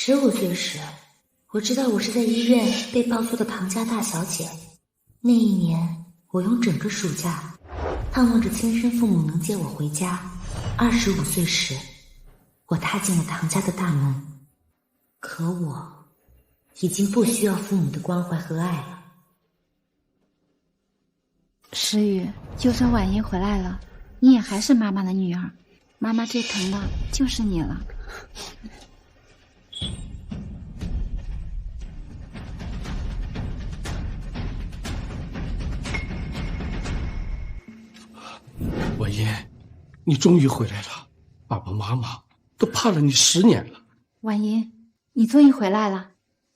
15岁时，我知道我是在医院被抱错的唐家大小姐。那一年，我用整个暑假盼望着亲生父母能接我回家。25岁时，我踏进了唐家的大门，可我已经不需要父母的关怀和爱了。诗雨，就算婉莹回来了，你也还是妈妈的女儿，妈妈最疼的就是你了。文音，你终于回来了，爸爸妈妈都盼了你10年了。婉莹，你终于回来了，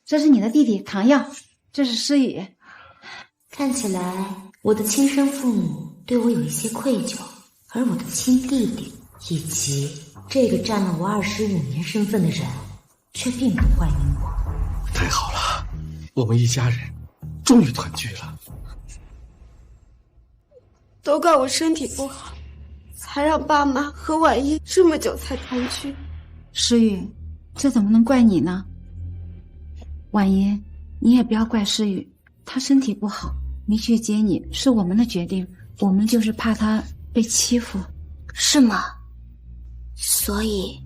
这是你的弟弟唐耀，这是诗雨。看起来我的亲生父母对我有一些愧疚，而我的亲弟弟以及这个占了我25年身份的人却并不欢迎我。太好了，我们一家人终于团聚了。都怪我身体不好，才让爸妈和婉英这么久才团聚。诗雨，这怎么能怪你呢？婉莹，你也不要怪诗雨，她身体不好，没去接你是我们的决定，我们就是怕她被欺负。是吗？所以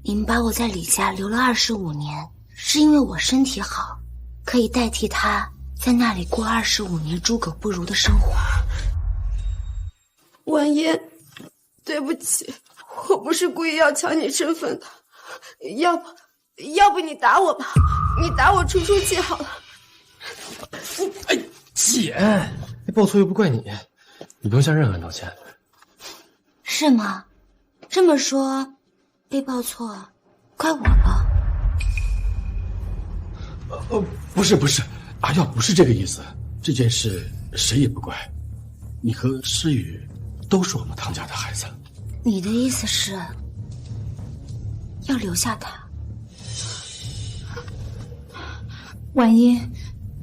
你们把我在李家留了25年，是因为我身体好，可以代替他在那里过25年猪狗不如的生活。婉言，对不起，我不是故意要抢你身份的，要不你打我吧，你打我出气好了。哎，姐，那报错又不怪你，你不用向任何人道歉。是吗？这么说，被报错怪我了？不是，阿耀不是这个意思，这件事谁也不怪，你和诗雨都是我们唐家的孩子。你的意思是要留下他？婉音，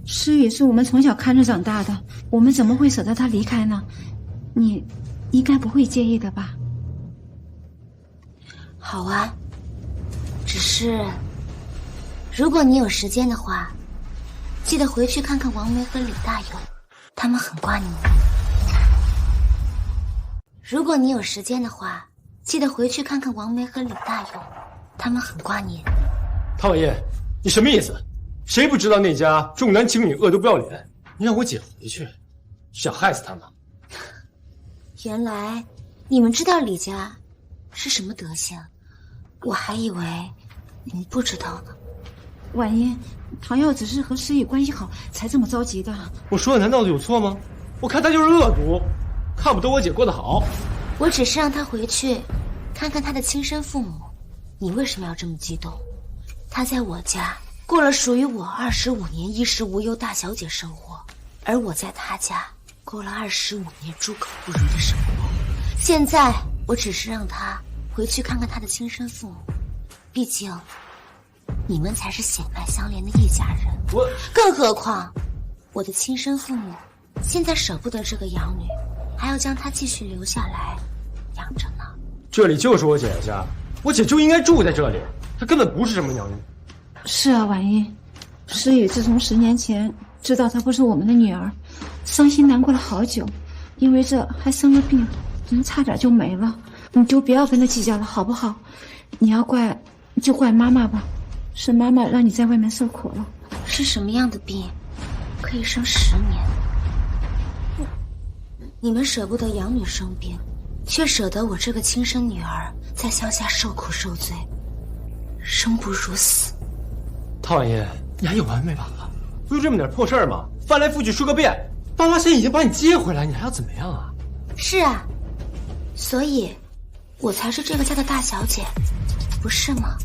诗雨是我们从小看着长大的，我们怎么会舍得他离开呢？你应该不会介意的吧？好啊，只是如果你有时间的话，记得回去看看王梅和李大勇，他们很挂你。如果你有时间的话，记得回去看看王梅和李大勇，他们很挂你。唐婉燕，你什么意思？谁不知道那家重男轻女、恶毒不要脸？你让我姐回去，是想害死他吗？原来你们知道李家是什么德行，我还以为你们不知道呢。婉音，唐耀只是和诗雨关系好，才这么着急的。我说的难道有错吗？我看他就是恶毒，看不得我姐过得好。我只是让他回去看看他的亲生父母，你为什么要这么激动？他在我家过了属于我25年衣食无忧大小姐生活，而我在他家过了25年猪狗不如的生活。现在我只是让他回去看看他的亲生父母，毕竟你们才是血脉相连的一家人。更何况我的亲生父母现在舍不得这个养女，还要将她继续留下来养着呢。这里就是我姐的家，我姐就应该住在这里，她根本不是什么养女。是啊，婉音，诗雨自从10年前知道她不是我们的女儿，伤心难过了好久，因为这还生了病，人差点就没了。你就不要跟她计较了，好不好？你要怪就怪妈妈吧，是妈妈让你在外面受苦了。是什么样的病可以生10年？你们舍不得养女生病，却舍得我这个亲生女儿在乡下受苦受罪，生不如死。唐婉燕，你还有完没完了？不就这么点破事儿吗？翻来覆去说个遍，爸妈现在已经把你接回来，你还要怎么样啊？是啊，所以我才是这个家的大小姐，不是吗？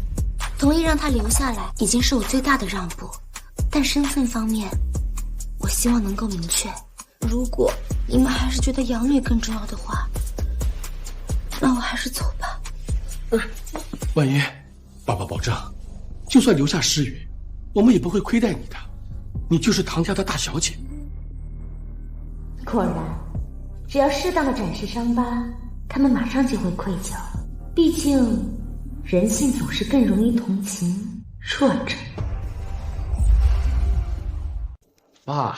同意让她留下来已经是我最大的让步，但身份方面我希望能够明确。如果你们还是觉得养女更重要的话，那我还是走吧。婉音，爸爸保证，就算留下诗雨，我们也不会亏待你的，你就是唐家的大小姐。果然，只要适当的展示伤疤，他们马上就会愧疚。毕竟人性总是更容易同情弱者。爸，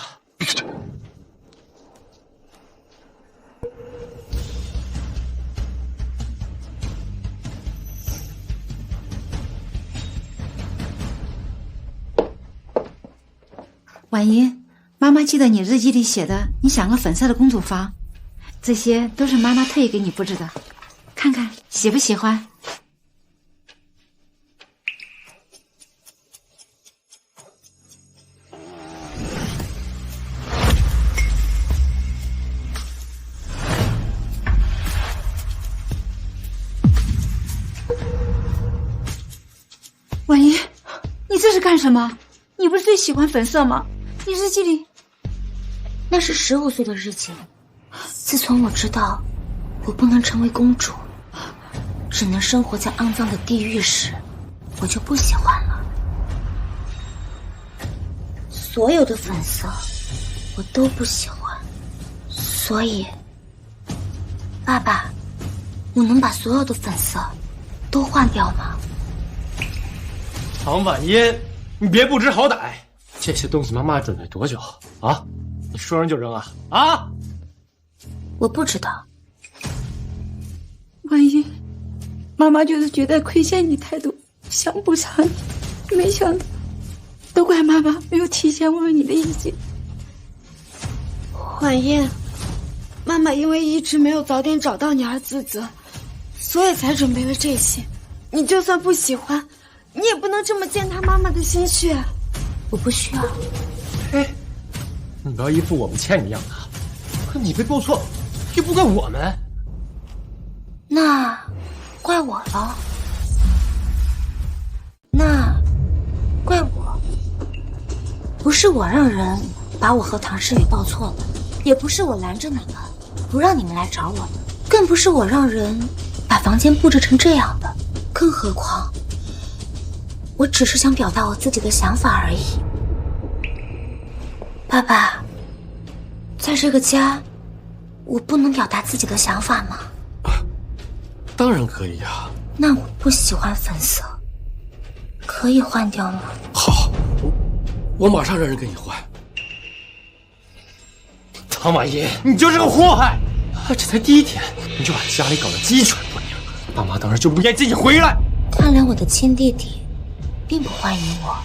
婉莹，妈妈记得你日记里写的，你想个粉色的公主房，这些都是妈妈特意给你布置的，看看喜不喜欢？婉莹，你这是干什么？你不是最喜欢粉色吗？你日记里……那是15岁的日记。自从我知道我不能成为公主，只能生活在肮脏的地狱时，我就不喜欢了。所有的粉色我都不喜欢，所以，爸爸，我能把所有的粉色都换掉吗？唐婉嫣，你别不知好歹，这些东西妈妈准备多久啊？你说扔就扔啊？啊！我不知道。婉莹，妈妈就是觉得亏欠你太多，想补偿你，没想到，都怪妈妈没有提前问你的意见。婉嫣，妈妈因为一直没有早点找到你而自责，所以才准备了这些。你就算不喜欢，你也不能这么践踏妈妈的心血。我不需要。哎，你不要一副我们欠你的样子。可你被报错，又不怪我们。那怪我了。那怪我。不是我让人把我和唐诗雨报错了，也不是我拦着你们，不让你们来找我的，更不是我让人把房间布置成这样的。更何况，我只是想表达我自己的想法而已。爸爸，在这个家，我不能表达自己的想法吗？当然可以呀。那我不喜欢粉色，可以换掉吗？好，我马上让人给你换。唐婉嫣，你就是个祸害！这才第一天，你就把家里搞得鸡犬不宁，爸妈当时就不应该接你回来。看来我的亲弟弟并不欢迎我，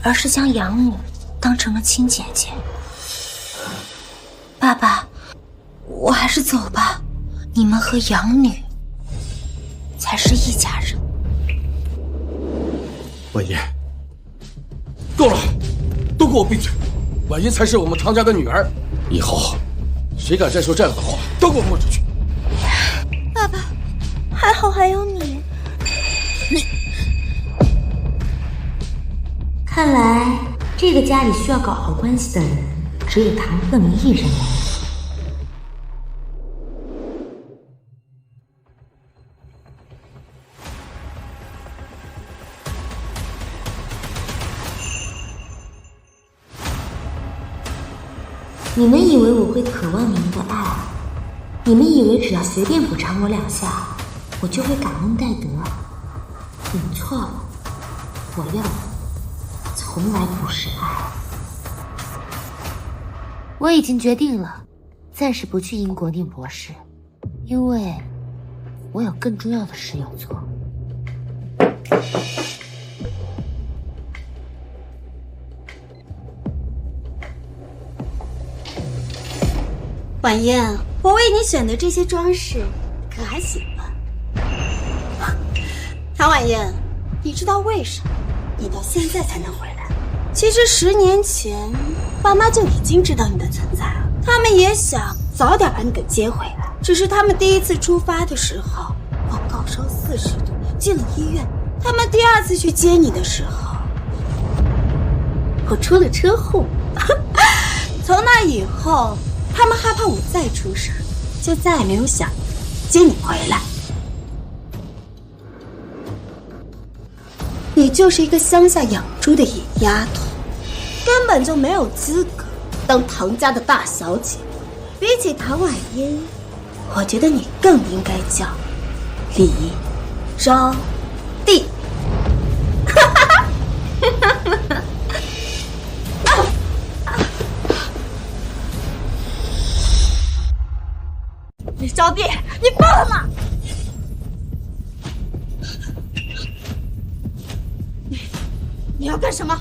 而是将养女当成了亲姐姐。爸爸，我还是走吧，你们和养女才是一家人。婉嫣，够了，都给我闭嘴！婉嫣才是我们唐家的女儿，以后谁敢再说这样的话，都给我滚出去！爸爸，还好还有你。看来这个家里需要搞好关系的人，只有唐鹤鸣一人了。你们以为我会渴望你们的爱？你们以为只要随便补偿我2下，我就会感恩戴德？你们错了，我要的从来不是爱。我已经决定了，暂时不去英国念博士，因为我有更重要的事要做。婉嫣，我为你选的这些装饰，可还喜欢？唐婉嫣，你知道为什么你到现在才能回来？其实10年前，爸妈就已经知道你的存在了，他们也想早点把你给接回来。只是他们第一次出发的时候，我高烧40度，进了医院。他们第2次去接你的时候，我出了车祸。从那以后，他们害怕我再出事，就再也没有想接你回来。你就是一个乡下养猪的野丫头，根本就没有资格当唐家的大小姐。比起唐婉嫣，我觉得你更应该叫李招娣。李招娣，你疯了吗？你要干什么？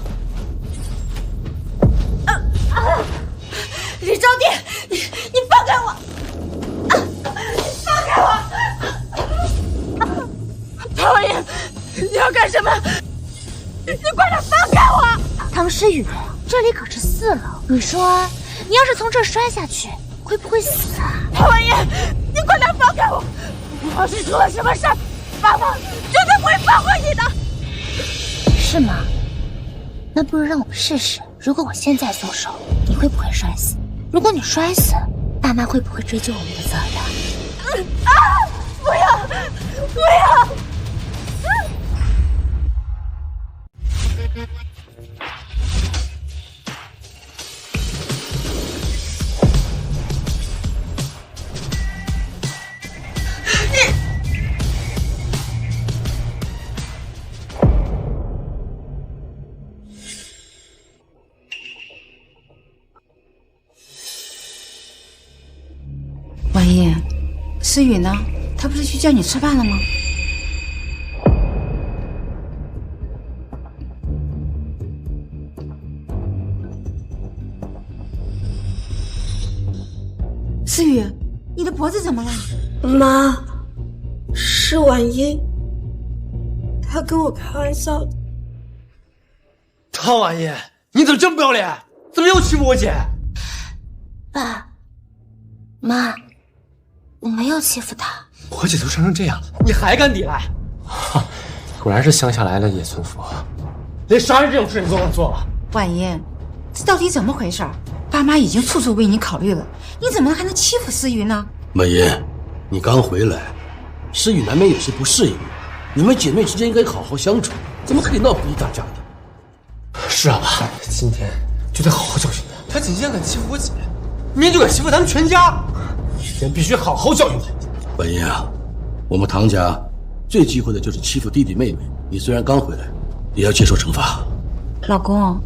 李招娣，你放开我！放开我！唐婉言，你要干什么？你快点放开我！唐诗雨，这里可是4楼，你说你要是从这儿摔下去，会不会死啊？唐婉言，你快点放开我！我要是出了什么事，爸爸绝对不会放过你的。是吗？那不如让我们试试，如果我现在松手，你会不会摔死？如果你摔死，爸妈会不会追究我们的责任？不要，不要！婉言，诗雨呢？他不是去叫你吃饭了吗？诗雨，你的脖子怎么了？妈，是婉音，她跟我开玩笑的。唐婉言，你怎么这么不要脸？怎么又欺负我姐？爸妈，我没有欺负她。我姐都伤成这样了，你还敢抵赖？果然是乡下来的野村妇，连杀人这种事你都敢做了。婉言，这到底怎么回事？爸妈已经处处为你考虑了，你怎么还能欺负思雨呢？婉言，你刚回来，诗雨难免有些不适应，你们姐妹之间应该好好相处，怎么可以闹不一大架的？是啊，爸，今天就得好好教训他。他仅仅敢欺负我姐，明天就敢欺负咱们全家，今天必须好好教训他。婉言啊，我们唐家最忌讳的就是欺负弟弟妹妹，你虽然刚回来，也要接受惩罚。老公，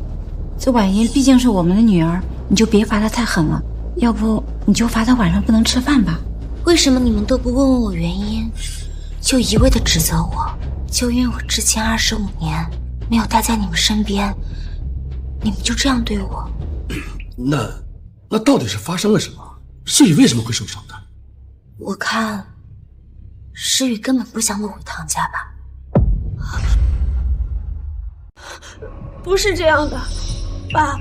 这婉言毕竟是我们的女儿，你就别罚她太狠了，要不你就罚她晚上不能吃饭吧。为什么你们都不问问我原因，就一味的指责我？就因为我之前25年没有待在你们身边，你们就这样对我？那到底是发生了什么？诗雨为什么会受伤的？我看诗雨根本不想我回唐家吧。不是这样的，爸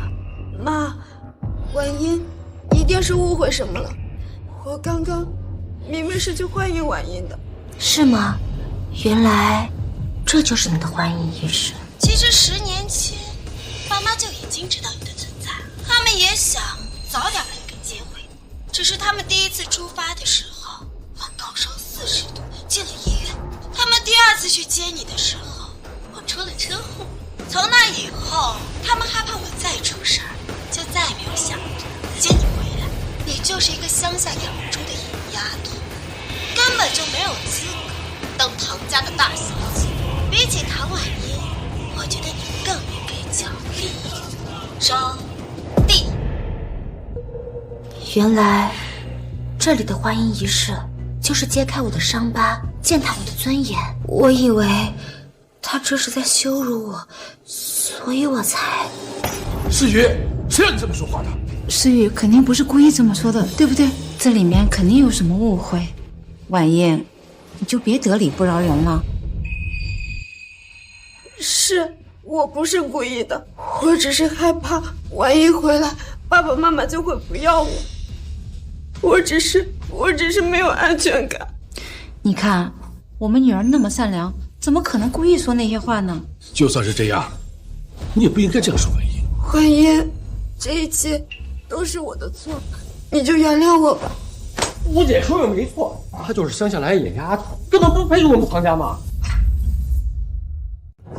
妈，婉音一定是误会什么了。我刚刚明明是去欢迎婉音的。是吗？原来这就是你的欢迎仪式。其实10年前，爸妈就已经知道你的存在，他们也想早点把你给接回，只是他们第一次出发的时候，我高烧40度进了医院。他们第2次去接你的时候，我出了车祸。从那以后，他们害怕我再出事儿，就再也没有想着接你回来。你就是一个乡下养猪的野丫头，根本就没有资格当唐家的大小姐。比起唐婉音，我觉得你更应该叫李招娣。原来这里的欢迎仪式就是揭开我的伤疤，践踏我的尊严。我以为他这是在羞辱我，所以我才……诗雨，谁让你这么说话的？诗雨肯定不是故意这么说的，对不对？这里面肯定有什么误会。婉言，你就别得理不饶人了。是我不是故意的，我只是害怕婉音回来，爸爸妈妈就会不要我。我只是没有安全感。你看，我们女儿那么善良，怎么可能故意说那些话呢？就算是这样，你也不应该这样说婉音。婉音，这一切都是我的错，你就原谅我吧。我姐说的没错，她就是乡下来的野丫头，根本不配入我们唐家嘛，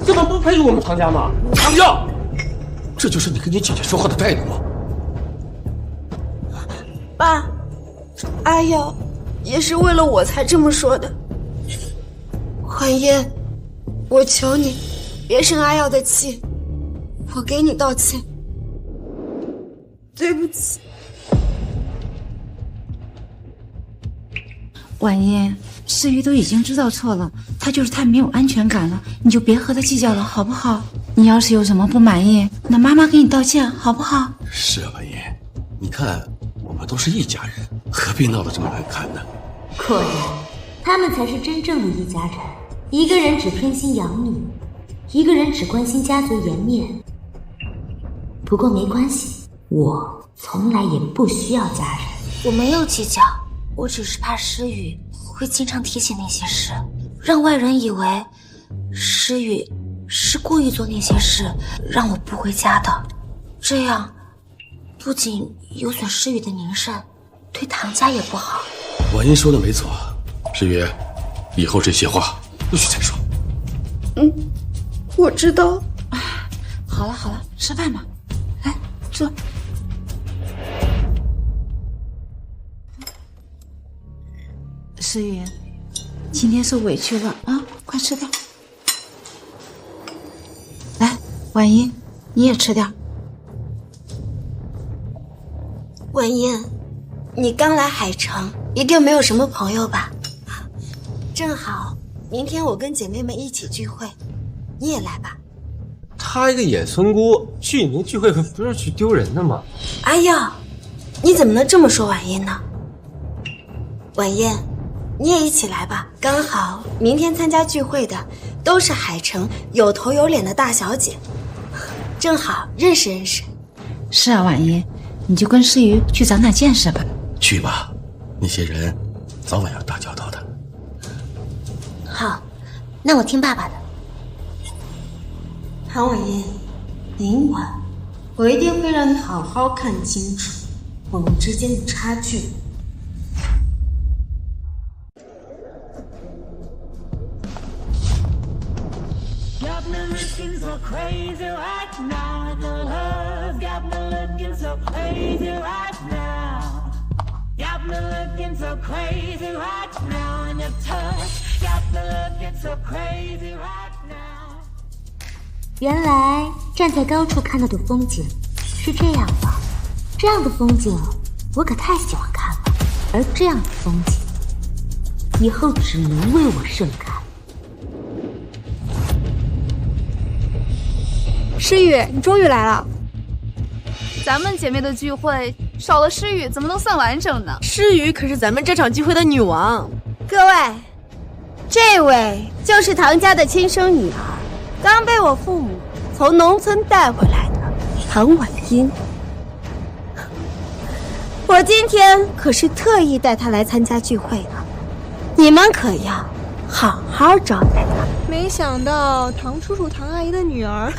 根本不配入我们唐家嘛。唐家，这就是你跟你姐姐说话的态度吗？爸，阿瑶也是为了我才这么说的。婉音，我求你别生阿瑶的气，我给你道歉，对不起。婉音，诗雨都已经知道错了，他就是太没有安全感了，你就别和他计较了，好不好？你要是有什么不满意，那妈妈给你道歉，好不好？是啊，文音，你看我们都是一家人，何必闹得这么难看呢？果然，他们才是真正的一家人。一个人只偏心养女，一个人只关心家族颜面。不过没关系，我从来也不需要家人。我没有计较，我只是怕诗雨会经常提起那些事，让外人以为诗雨是故意做那些事让我不回家的。这样不仅有损诗雨的名声，对唐家也不好。婉音说的没错，诗雨，以后这些话不许再说。我知道。好了好了，吃饭吧，来坐。诗雨，今天受委屈了啊，快吃点。来，婉音，你也吃点。文音，你刚来海城，一定没有什么朋友吧？正好明天我跟姐妹们一起聚会，你也来吧。她一个野村姑去你那聚会，不是去丢人的吗？哎呀，你怎么能这么说婉音呢？婉音，你也一起来吧，刚好明天参加聚会的都是海城有头有脸的大小姐，正好认识认识。是啊，婉音，你就跟诗雨去长长见识吧。去吧，那些人早晚要打交道的。好，那我听爸爸的。唐婉音，明晚我一定会让你好好看清楚我们之间的差距。原来站在高处看到的风景是这样的，这样的风景我可太喜欢看了，而这样的风景以后只能为我盛开。诗雨，你终于来了。咱们姐妹的聚会少了诗雨怎么能算完整呢？诗雨可是咱们这场聚会的女王。各位，这位就是唐家的亲生女儿，刚被我父母从农村带回来的唐婉音。我今天可是特意带她来参加聚会的，你们可要好好招待她。没想到唐叔叔、唐阿姨的女儿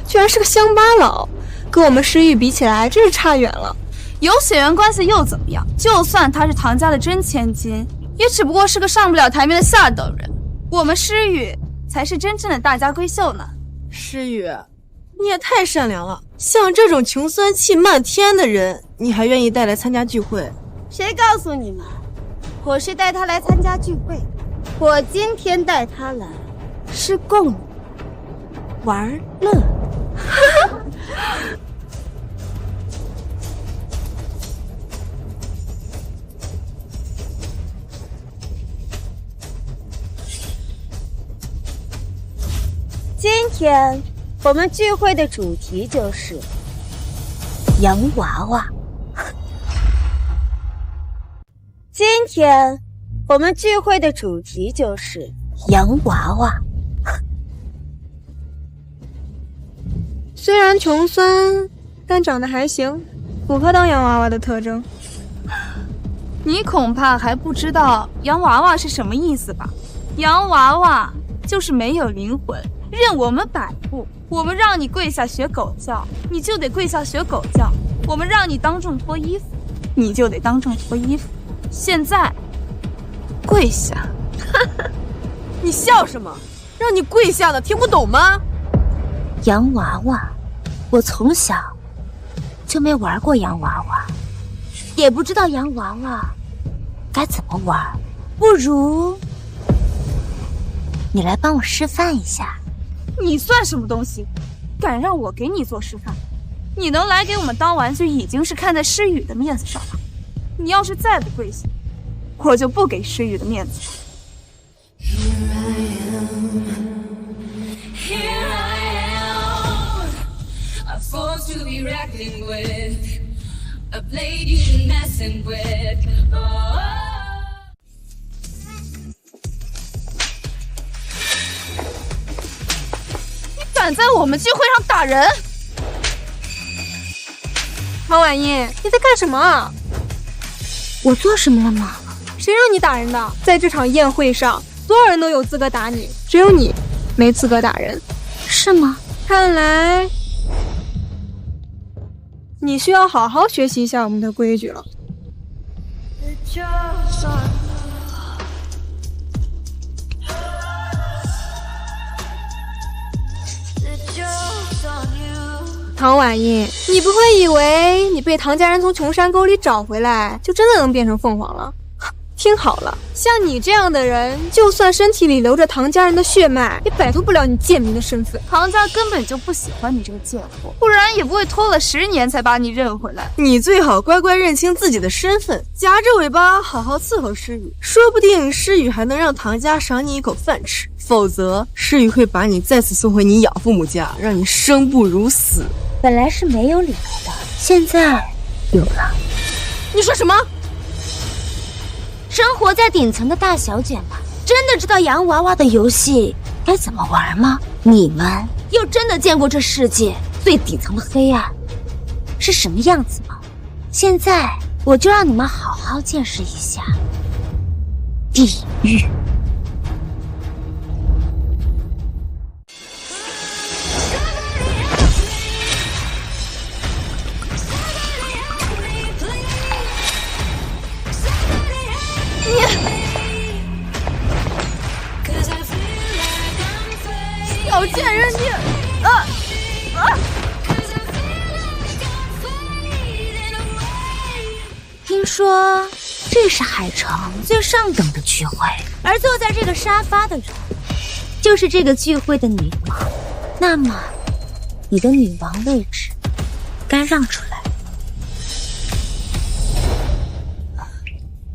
居然是个乡巴佬，跟我们诗雨比起来真是差远了。有血缘关系又怎么样？就算她是唐家的真千金，也只不过是个上不了台面的下等人。我们诗雨才是真正的大家闺秀呢。诗雨，你也太善良了，像这种穷酸气漫天的人，你还愿意带来参加聚会？谁告诉你们我是带她来参加聚会？我今天带她来是供你玩乐。今天我们聚会的主题就是洋娃娃。今天我们聚会的主题就是洋娃娃。虽然穷酸，但长得还行，符合当洋娃娃的特征。你恐怕还不知道洋娃娃是什么意思吧？洋娃娃就是没有灵魂，任我们摆布。我们让你跪下学狗叫，你就得跪下学狗叫；我们让你当众脱衣服，你就得当众脱衣服。现在跪下。你笑什么？让你跪下的听不懂吗？洋娃娃，我从小就没玩过洋娃娃，也不知道洋娃娃该怎么玩，不如你来帮我示范一下。你算什么东西？敢让我给你做示范？你能来给我们当玩具，已经是看在诗雨的面子上了。你要是再不跪下，我就不给诗雨的面子。你敢在我们聚会上打人？唐婉英，你在干什么？我做什么了吗？谁让你打人的？在这场宴会上，所有人都有资格打你，只有你没资格打人。是吗？看来你需要好好学习一下我们的规矩了。唐婉英，你不会以为你被唐家人从穷山沟里找回来，就真的能变成凤凰了？听好了，像你这样的人，就算身体里流着唐家人的血脉，也摆脱不了你贱民的身份。唐家根本就不喜欢你这个贱货，不然也不会拖了10年才把你认回来。你最好乖乖认清自己的身份，夹着尾巴好好伺候诗雨，说不定诗雨还能让唐家赏你一口饭吃。否则，诗雨会把你再次送回你养父母家，让你生不如死。本来是没有理由的，现在有了。你说什么？生活在顶层的大小姐们，真的知道洋娃娃的游戏该怎么玩吗？你们又真的见过这世界最底层的黑暗是什么样子吗？现在我就让你们好好见识一下地狱。小贱人你！听说这是海城最上等的聚会，而坐在这个沙发的人，就是这个聚会的女王。那么，你的女王位置该让出来。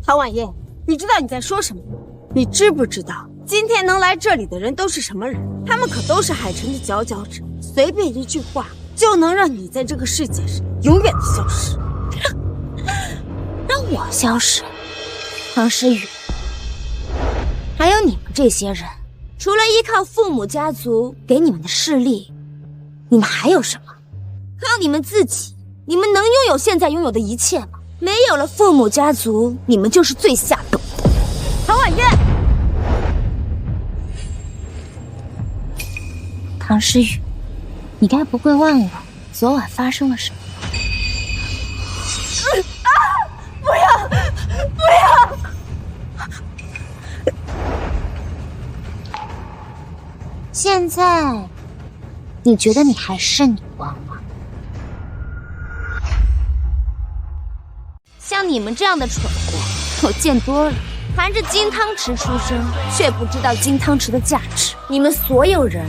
唐婉燕，你知道你在说什么吗？你知不知道今天能来这里的人都是什么人？他们可都是海城的佼佼者，随便一句话就能让你在这个世界上永远的消失。让我消失？唐诗雨，还有你们这些人，除了依靠父母家族给你们的势力，你们还有什么？靠你们自己，你们能拥有现在拥有的一切吗？没有了父母家族，你们就是最下等。唐婉燕，唐诗雨，你该不会忘了昨晚发生了什么？不要！不要！现在，你觉得你还是女王吗？像你们这样的蠢货，我见多了。含着金汤匙出生，却不知道金汤匙的价值。你们所有人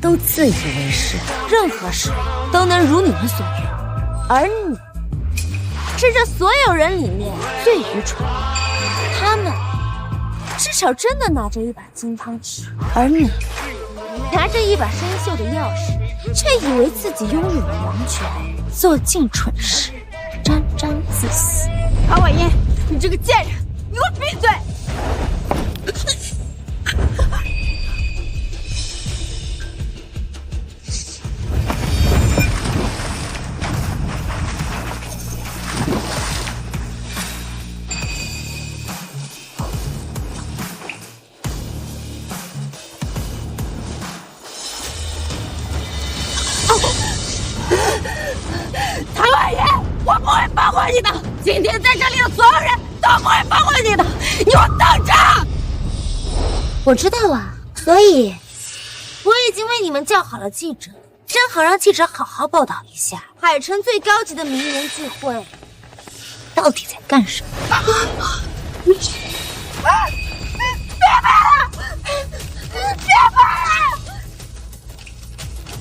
都自以为是，任何事都能如你们所愿，而你是这所有人里面最愚蠢的。他们至少真的拿着一把金汤匙，而你拿着一把生锈的钥匙，却以为自己拥有了王权，做尽蠢事，沾沾自喜。唐婉燕，你这个贱人，你给我闭嘴！唐婉燕，我不会放过你的！今天在这里的所有人都不会放过你的！你给我等着！我知道啊，所以我已经为你们叫好了记者，正好让记者好好报道一下海城最高级的名人聚会到底在干什么。别拍了！别拍了！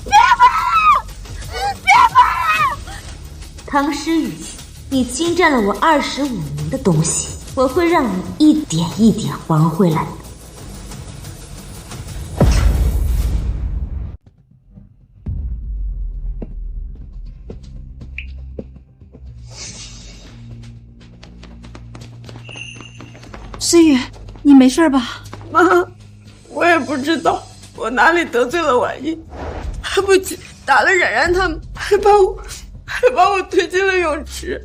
别拍了！唐诗雨，你侵占了我25年的东西，我会让你一点一点还回来的。诗雨，你没事吧？妈，我也不知道我哪里得罪了婉音，还不仅打了冉冉他们，还把我推进了泳池。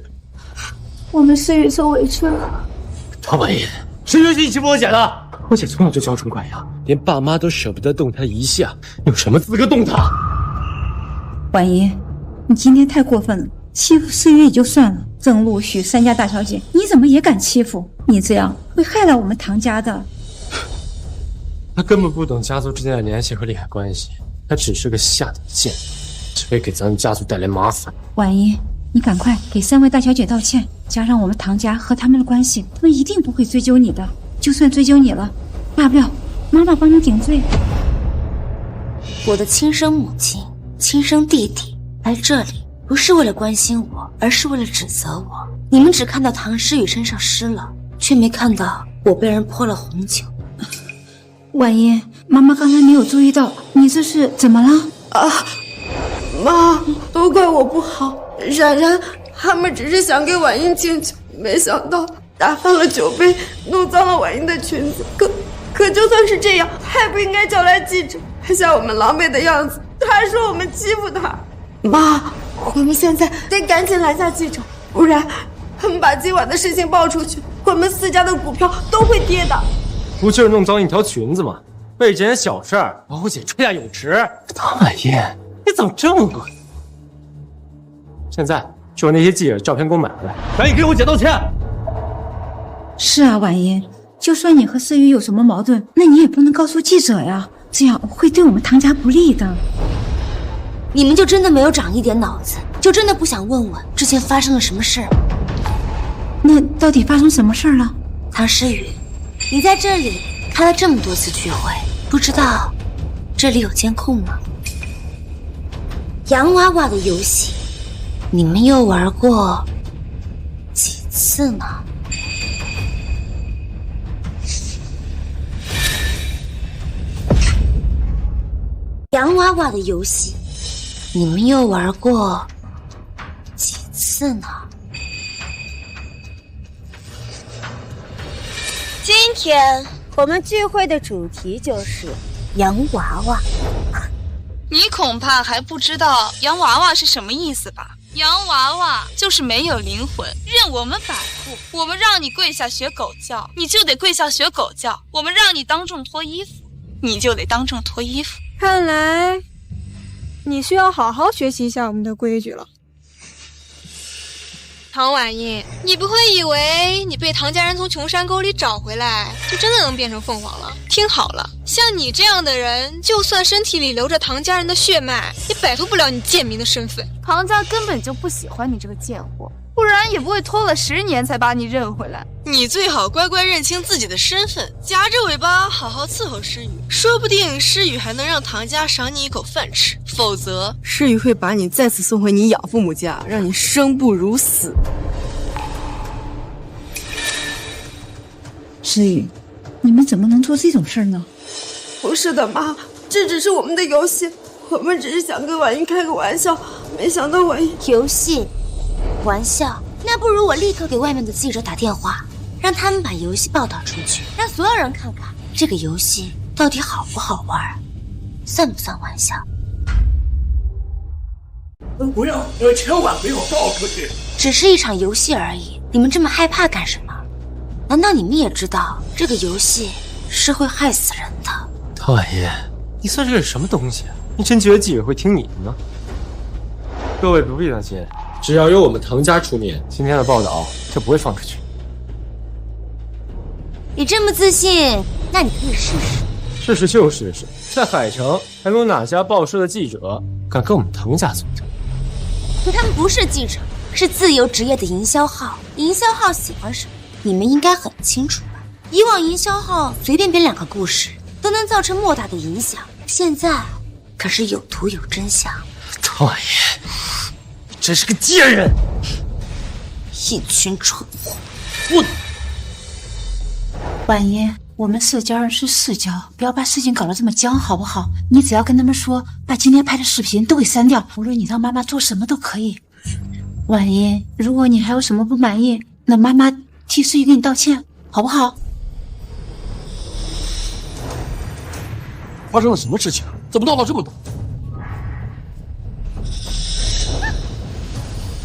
我们诗雨受委屈了。唐婉音，谁允许你欺负我姐的？我姐从小就娇宠惯养，连爸妈都舍不得动她一下，有什么资格动她？婉音，你今天太过分了，欺负诗雨也就算了，郑陆许3家大小姐，你怎么也敢欺负？你这样会害了我们唐家的。她根本不懂家族之间的联系和利害关系，她只是个下等贱人，只会给咱们家族带来麻烦。婉音，你赶快给3位大小姐道歉，加上我们唐家和他们的关系，他们一定不会追究你的。就算追究你了，大不了妈妈帮你顶罪。我的亲生母亲、亲生弟弟来这里，不是为了关心我，而是为了指责我。你们只看到唐诗雨身上湿了，却没看到我被人泼了红酒。婉音，妈妈刚才没有注意到，你这是怎么了？啊，妈，都怪我不好，冉冉他们只是想给婉音敬酒，没想到打翻了酒杯，弄脏了婉音的裙子。可就算是这样，他也不应该叫来记者，还像我们狼狈的样子，他还说我们欺负他。妈，我们现在得赶紧拦下记者，不然他们把今晚的事情爆出去，我们4家的股票都会跌的。不就是弄脏一条裙子吗？为这件小事儿把我姐推下泳池？唐婉音，你怎么这么恶心？现在就把那些记者照片给我买回来，赶紧给我姐道歉。是啊，婉音，就算你和诗雨有什么矛盾，那你也不能告诉记者呀，这样会对我们唐家不利的。你们就真的没有长一点脑子，就真的不想问问之前发生了什么事？那到底发生什么事了？唐诗雨，你在这里开了这么多次聚会，不知道这里有监控吗？洋娃娃的游戏，你们又玩过几次呢？洋娃娃的游戏，你们又玩过几次呢？今天我们聚会的主题就是洋娃娃。你恐怕还不知道洋娃娃是什么意思吧？洋娃娃就是没有灵魂，任我们摆布。我们让你跪下学狗叫，你就得跪下学狗叫；我们让你当众脱衣服，你就得当众脱衣服。看来你需要好好学习一下我们的规矩了。唐婉音，你不会以为你被唐家人从穷山沟里找回来，就真的能变成凤凰了？听好了，像你这样的人，就算身体里流着唐家人的血脉，也摆脱不了你贱民的身份。唐家根本就不喜欢你这个贱货，不然也不会拖了10年才把你认回来。你最好乖乖认清自己的身份，夹着尾巴好好伺候诗雨，说不定诗雨还能让唐家赏你一口饭吃，否则诗雨会把你再次送回你养父母家，让你生不如死。诗雨，你们怎么能做这种事呢？不是的，妈，这只是我们的游戏，我们只是想跟婉音开个玩笑，没想到婉音……游戏？玩笑？那不如我立刻给外面的记者打电话，让他们把游戏报道出去，让所有人看看这个游戏到底好不好玩，算不算玩笑？不要，千万不要报出去！只是一场游戏而已，你们这么害怕干什么？难道你们也知道这个游戏是会害死人的？唐婉音，你算是个什么东西啊？你真觉得记者会听你的呢？各位不必担心，只要由我们唐家出面，今天的报道就不会放出去。你这么自信，那你可以试试。试试就试试，在海城还没有哪家报社的记者敢跟我们唐家作对。可他们不是记者，是自由职业的营销号。营销号喜欢什么，你们应该很清楚吧？以往营销号随便编2个故事都能造成莫大的影响，现在可是有图有真相。唐婉音，你真是个贱人！一群蠢货！我，婉言，我们社交人是世交，不要把事情搞得这么僵，好不好？你只要跟他们说，把今天拍的视频都给删掉，无论你让妈妈做什么都可以。婉言，如果你还有什么不满意，那妈妈替思雨给你道歉，好不好？发生了什么事情？怎么闹到这么多？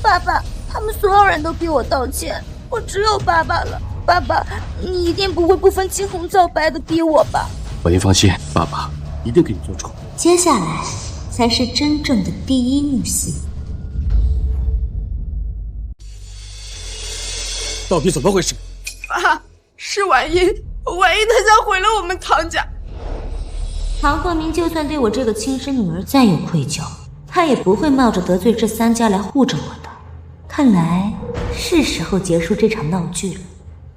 爸爸，他们所有人都逼我道歉，我只有爸爸了。爸爸，你一定不会不分青红皂白的逼我吧？婉言放心，爸爸一定给你做主。接下来才是真正的第一幕戏。到底怎么回事？爸，是婉音，婉音她想毁了我们唐家。唐鹤鸣就算对我这个亲生女儿再有愧疚，他也不会冒着得罪这3家来护着我的。看来是时候结束这场闹剧了。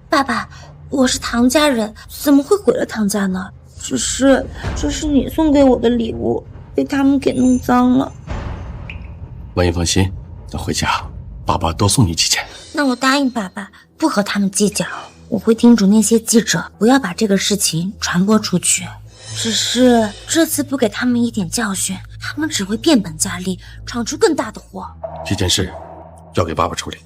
爸爸，我是唐家人，怎么会毁了唐家呢？这是你送给我的礼物，被他们给弄脏了。婉言放心，等回家，爸爸多送你几件。那我答应爸爸，不和他们计较。我会叮嘱那些记者不要把这个事情传播出去。只是这次不给他们一点教训，他们只会变本加厉，闯出更大的祸。这件事交给爸爸处理。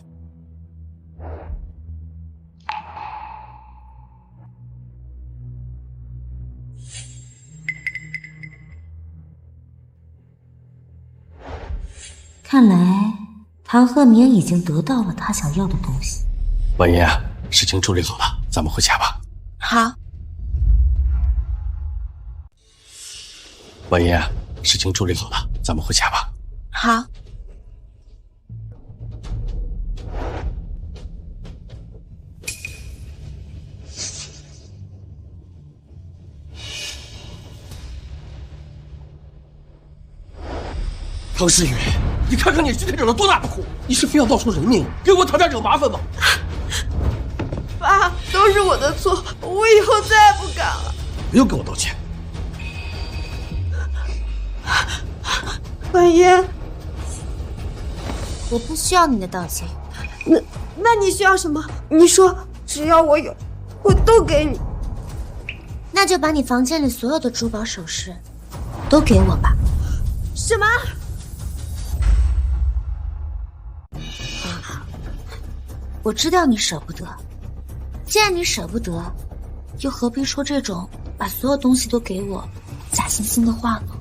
看来唐鹤鸣已经得到了他想要的东西。婉言啊，事情处理好了，咱们回家吧。好。婉言啊，事情处理好了，咱们回家吧。好。唐诗雨，你看看你今天惹了多大的祸！你是非要闹出人命，给我唐家惹麻烦吗？爸，都是我的错，我以后再也不敢了。不用跟我道歉。婉言，我不需要你的道歉。那你需要什么？你说，只要我有，我都给你。那就把你房间里所有的珠宝首饰都给我吧。什么？我知道你舍不得，既然你舍不得，又何必说这种把所有东西都给我假惺惺的话呢？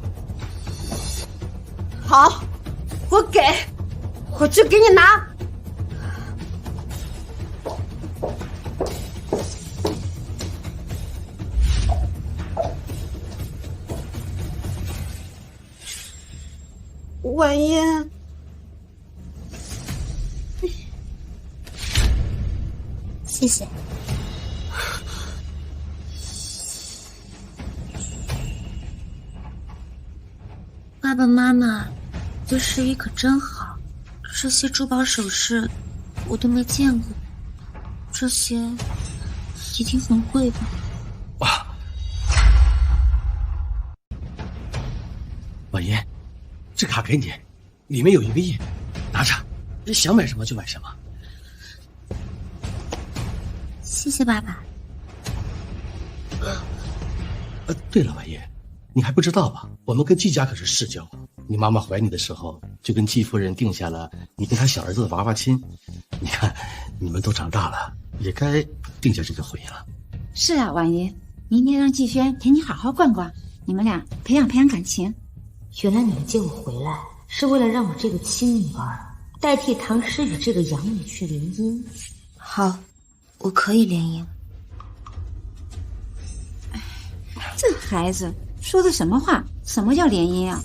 好，我给，我去给你拿。婉言，谢谢。爸爸妈妈对诗雨可真好，这些珠宝首饰我都没见过，这些一定很贵吧？哇，婉言，这卡给你，里面有1个亿，拿着，你想买什么就买什么。谢谢爸爸。对了，婉言，你还不知道吧？我们跟季家可是世交。你妈妈怀你的时候，就跟季夫人定下了你跟她小儿子的娃娃亲。你看，你们都长大了，也该定下这个婚姻了。是啊，婉言，明天让季轩陪你好好逛逛，你们俩培养培养感情。原来你们接我回来，是为了让我这个亲女儿代替唐诗雨这个养女去联姻。好，我可以联姻。这孩子说的什么话？什么叫联姻啊？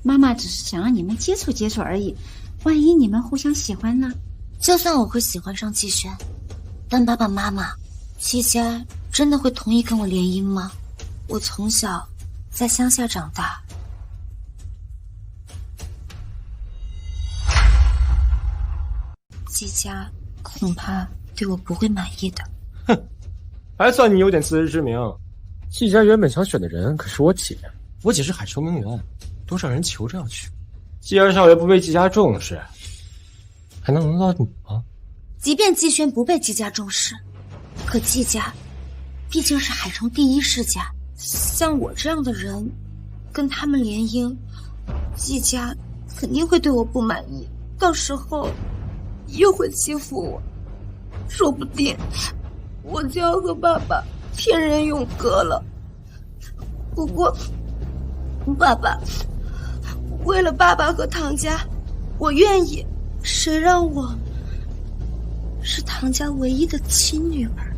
妈妈只是想让你们接触接触而已，万一你们互相喜欢呢？就算我会喜欢上季轩，但爸爸妈妈、季家真的会同意跟我联姻吗？我从小在乡下长大，季家恐怕对我不会满意的。哼，还算你有点自知之明。季家原本想选的人可是我姐，我姐是海城名媛，多少人求着要娶。季二少爷不被季家重视，还能轮到你吗？即便季轩不被季家重视，可季家毕竟是海城第一世家，像我这样的人跟他们联姻，季家肯定会对我不满意，到时候又会欺负我，说不定我就要和爸爸天人永隔了。不过，爸爸，为了爸爸和唐家，我愿意。谁让我是唐家唯一的亲女儿？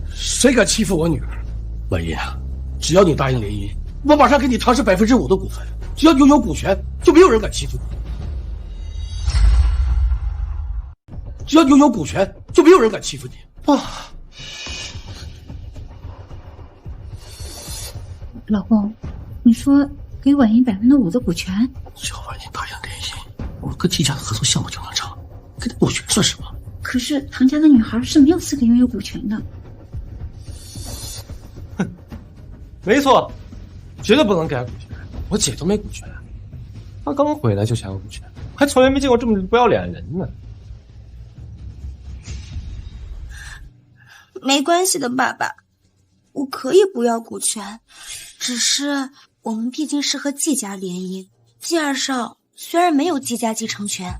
谁敢欺负我女儿？婉音啊，只要你答应联姻，我马上给你唐氏5%的股份。只要拥有股权，就没有人敢欺负你。只要拥有股权，就没有人敢欺负你。哇！老公，你说给婉音5%的股权？只要婉音答应联姻，我们跟季家的合作项目就能成，给他股权算什么？可是唐家的女孩是没有资格拥有股权的。哼，没错，绝对不能给她股权。我姐都没股权，她刚回来就想要股权，还从来没见过这么不要脸的人呢。没关系的，爸爸，我可以不要股权，只是我们毕竟是和季家联姻，季二少虽然没有季家继承权，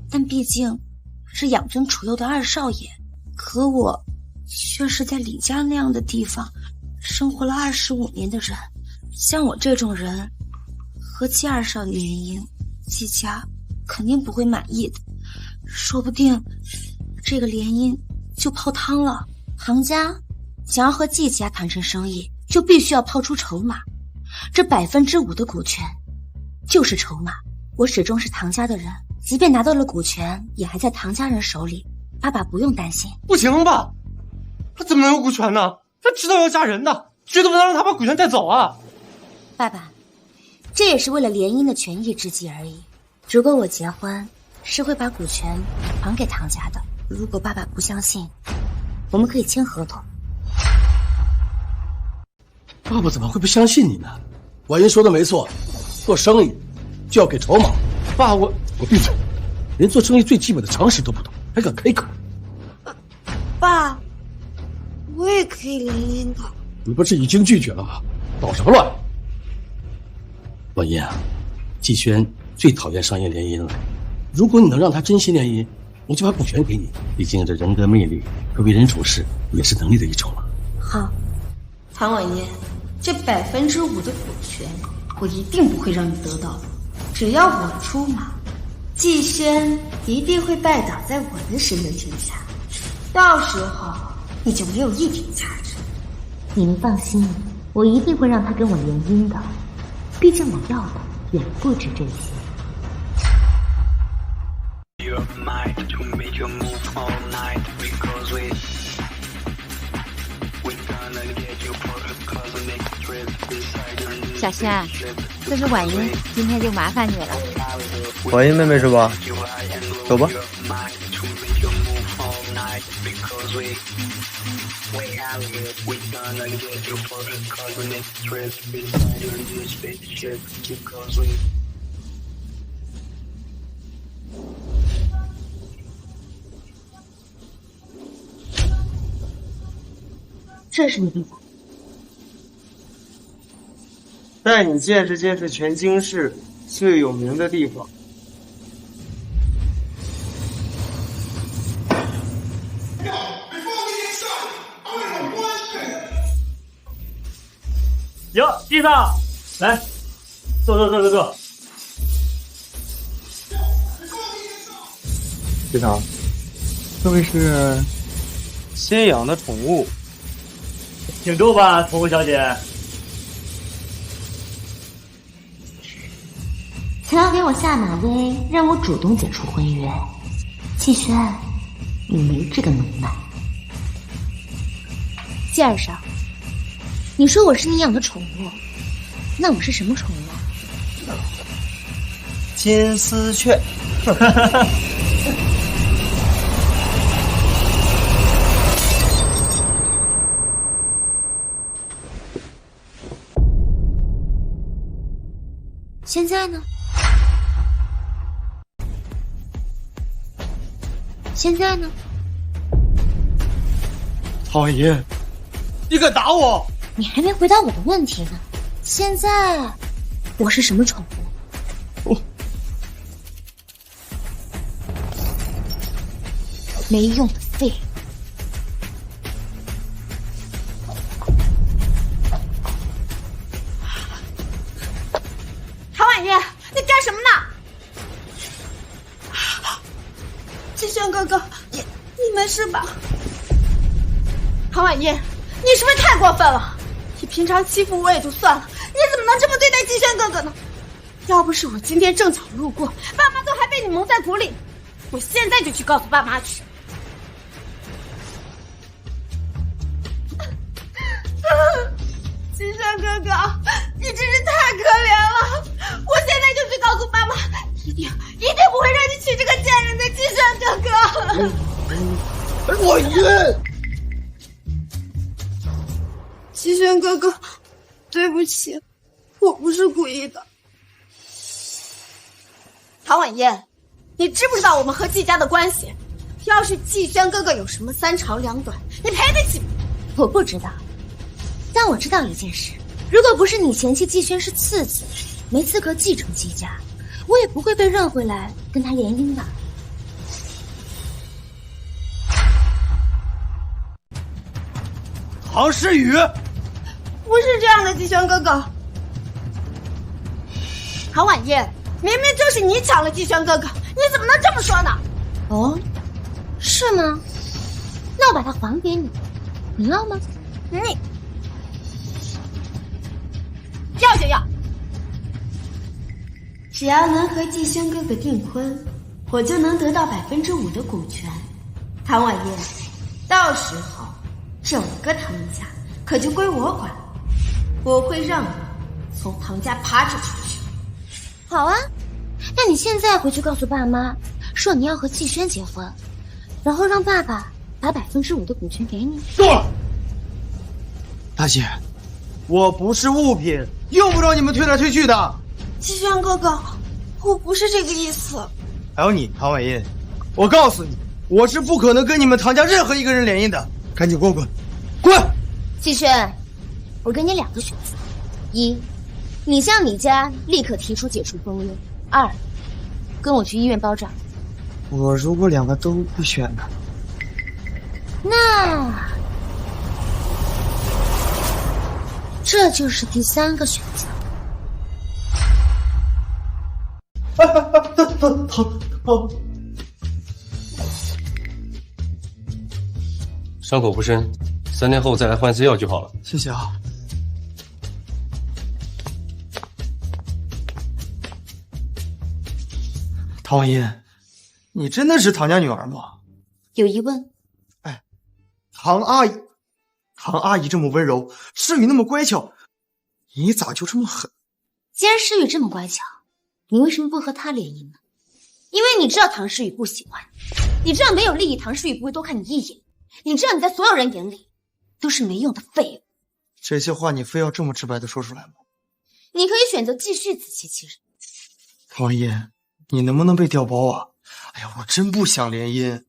但毕竟是养尊处优的二少爷，可我却是在李家那样的地方生活了25年的人，像我这种人和季二少联姻，季家肯定不会满意的，说不定这个联姻就泡汤了。唐家想要和季家谈成生意，就必须要抛出筹码，这5%的股权就是筹码。我始终是唐家的人，即便拿到了股权，也还在唐家人手里。爸爸不用担心。不行吧？他怎么能有股权呢？他迟早要嫁人的，绝对不能让他把股权带走啊！爸爸，这也是为了联姻的权宜之计而已。如果我结婚，是会把股权还给唐家的。如果爸爸不相信，我们可以签合同。爸爸怎么会不相信你呢？婉音说的没错，做生意就要给筹码。爸，我闭嘴！连做生意最基本的常识都不懂，还敢开口？爸，我也可以联姻的。你不是已经拒绝了吗？捣什么乱？婉音啊，季轩最讨厌商业联姻了。如果你能让他真心联姻，我就把股权给你。毕竟这人格魅力和为人处事也是能力的一种嘛。好，唐婉嫣，这5%的股权我一定不会让你得到，只要我出马，季轩一定会拜倒在我的神人之下，到时候你就没有一点价值。你们放心，我一定会让他跟我联姻的，毕竟我要的远不止这些。小轩，这是婉音，今天就麻烦你了。婉音妹妹是吧？走吧。这是你的家。带你见识见识全京市最有名的地方。哟，地上，来，坐。队长，这位是新养的宠物，挺逗吧，宠物小姐？想要给我下马威，让我主动解除婚约。季轩，你没这个能耐。季二少，你说我是你养的宠物，那我是什么宠物？金丝雀。现在呢？现在呢？唐婉英，你敢打我？你还没回答我的问题呢。现在我是什么宠物？没用的废物。唐婉燕，你干什么呢？季轩哥哥，你没事吧？唐婉燕，你是不是太过分了？你平常欺负我也就算了，你怎么能这么对待季轩哥哥呢？要不是我今天正巧路过，爸妈都还被你蒙在鼓里，我现在就去告诉爸妈去。季轩哥哥，你真是太可怜了！我现在就去告诉爸妈，一定不会让你娶这个贱人的季轩哥哥。我晕。季轩哥哥，对不起，我不是故意的。唐婉燕，你知不知道我们和季家的关系？要是季轩哥哥有什么三长两短，你赔得起吗？我不知道，但我知道一件事：如果不是你嫌弃季轩是次子，没资格继承季家，我也不会被认回来跟他联姻的。唐诗雨，不是这样的，季轩哥哥。唐婉燕，明明就是你抢了季轩哥哥，你怎么能这么说呢？哦，是吗？那我把它还给你，你要吗？你要就要。只要能和季轩哥哥订婚，我就能得到5%的股权。唐婉燕，到时候整个唐家可就归我管，我会让你从唐家爬出去。好啊，那你现在回去告诉爸妈，说你要和季轩结婚，然后让爸爸把5%的股权给你。够了，大姐，我不是物品，用不着你们推来推去的。季轩哥哥，我不是这个意思。还有你，唐婉英，我告诉你，我是不可能跟你们唐家任何一个人联姻的，赶紧给我滚，滚！季轩，我给你2个选择：一，你向你家立刻提出解除婚约；2，跟我去医院包账。我如果2个都不选呢？那这就是第3个选择。伤口不深，3天后再来换些药就好了。谢谢啊。唐婉英，你真的是唐家女儿吗？有疑问？哎，唐阿姨这么温柔，诗雨那么乖巧，你咋就这么狠？既然诗雨这么乖巧，你为什么不和他联姻呢？因为你知道唐诗雨不喜欢你，知道没有利益唐诗雨不会多看你一眼，你知道你在所有人眼里都是没用的废物。这些话你非要这么直白的说出来吗？你可以选择继续自欺欺人。唐婉英，你能不能被调包啊？哎呀，我真不想联姻。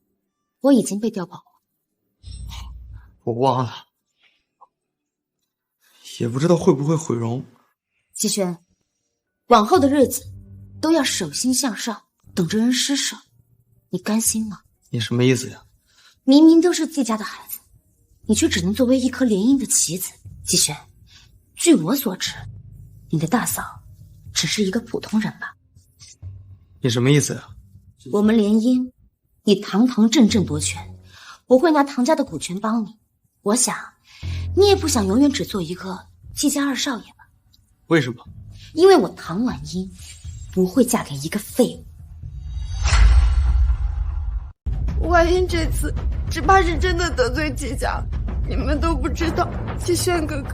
我已经被调包了。我忘了，也不知道会不会毁容。季轩，往后的日子都要手心向上，等着人施舍，你甘心吗？你什么意思呀？明明都是季家的孩子，你却只能作为一颗联姻的棋子。季轩，据我所知，你的大嫂只是一个普通人吧？你什么意思呀？我们联姻，你堂堂正正夺权，我会拿唐家的股权帮你。我想，你也不想永远只做一个季家2少爷吧？为什么？因为我唐婉英不会嫁给一个废物。婉英这次只怕是真的得罪季家，你们都不知道季轩哥哥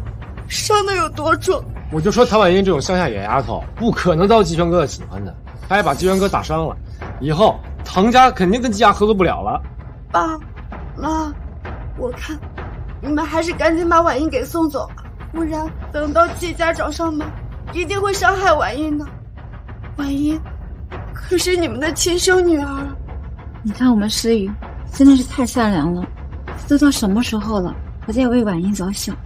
伤得有多重。我就说谭婉英这种乡下野丫头不可能遭季轩哥哥喜欢的，她还把季轩哥打伤了，以后唐家肯定跟季家合作不了了。爸妈，我看你们还是赶紧把婉英给送走吧，不然等到季家找上门，一定会伤害婉英的。婉英可是你们的亲生女儿。你看我们诗雨真的是太善良了。都到什么时候了，还在为婉英着想。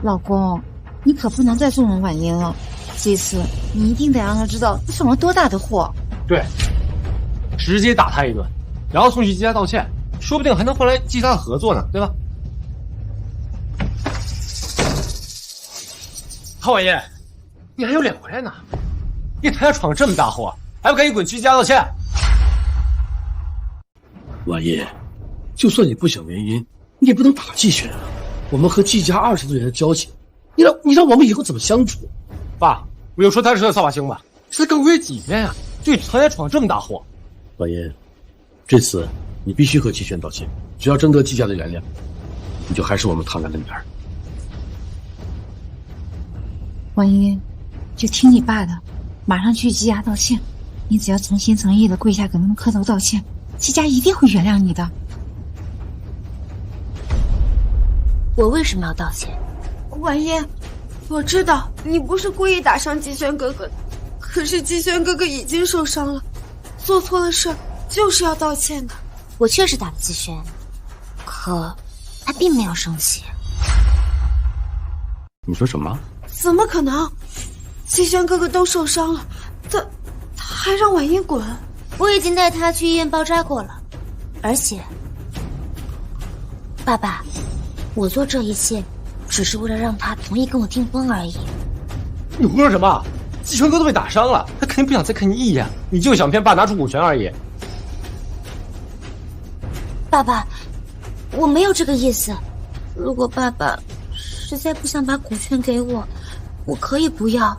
老公，你可不能再纵容婉英了。这次你一定得让她知道这是我们多大的祸。对，直接打他一顿，然后送去季家道歉，说不定还能换来季家的合作呢，对吧？陶婉燕，你还有脸回来呢？你谭家闯这么大祸，还不赶紧滚去季家道歉？婉燕，就算你不想原因，你也不能打季轩啊！我们和季家20多年的交情，你让我们以后怎么相处？爸，我就说他是个扫把星吧，这才刚过去几天呀，就给谭家闯这么大祸。婉燕，这次你必须和季轩道歉，只要征得季家的原谅，你就还是我们唐家的女儿。婉英，就听你爸的，马上去季家道歉。你只要诚心诚意的跪下给他们磕头道歉，季家一定会原谅你的。我为什么要道歉？婉燕，我知道你不是故意打伤季轩哥哥的，可是季轩哥哥已经受伤了，做错了事就是要道歉的。我确实打了季轩，可他并没有生气。你说什么？怎么可能？季轩哥哥都受伤了，他还让婉英滚。我已经带他去医院包扎过了，而且，爸爸，我做这一切只是为了让他同意跟我订婚而已。你胡说什么？季轩哥都被打伤了，他肯定不想再看你一眼，你就想骗爸拿出股权而已。爸爸，我没有这个意思。如果爸爸实在不想把股权给我，我可以不要。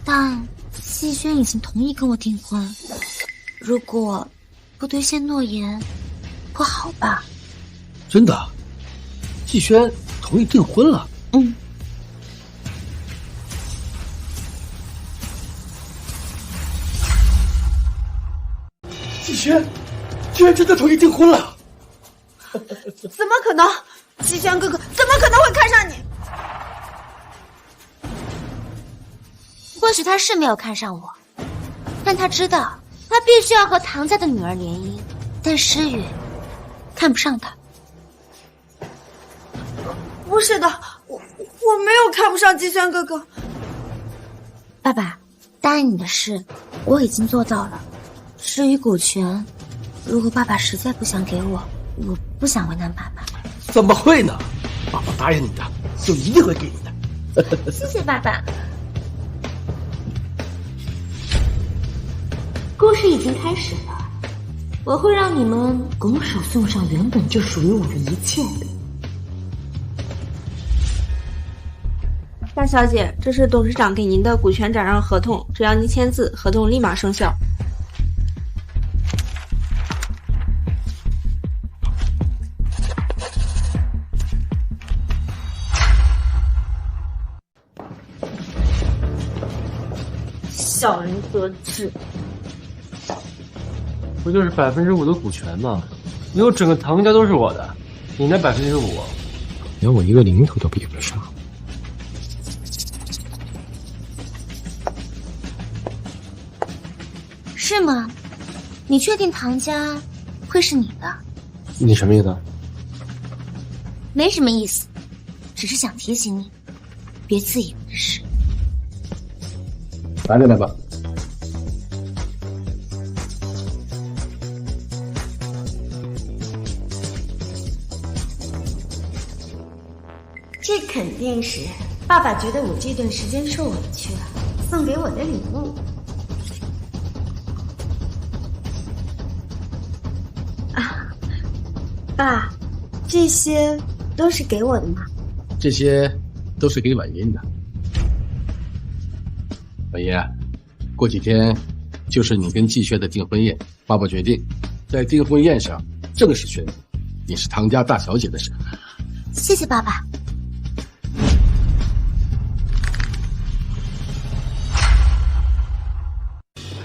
但季轩已经同意跟我订婚，如果不兑现诺言，不好吧？真的？季轩同意订婚了？嗯。季轩居然真的同意订婚了？怎么可能？季轩哥哥怎么可能会看上你？或许他是没有看上我，但他知道他必须要和唐家的女儿联姻。但诗雨看不上他。不是的，我没有看不上季轩哥哥。爸爸，答应你的事我已经做到了。至于股权，如果爸爸实在不想给我，我不想为难爸爸。怎么会呢？爸爸答应你的，就一定会给你的。谢谢爸爸。故事已经开始了，我会让你们拱手送上原本就属于我的一切。大小姐，这是董事长给您的股权转让合同，只要您签字，合同立马生效。小人得志。不就是5%的股权吗？以后整个唐家都是我的，你那5%，连我一个零头都比不上。是吗？你确定唐家会是你的？你什么意思？没什么意思，只是想提醒你，别自以为是。拿进来吧。这肯定是爸爸觉得我这段时间受委屈了，送给我的礼物。啊，爸，这些都是给我的吗？这些都是给婉英的。婉英，过几天就是你跟季轩的订婚宴，爸爸决定在订婚宴上正式宣布你是唐家大小姐的事。谢谢爸爸。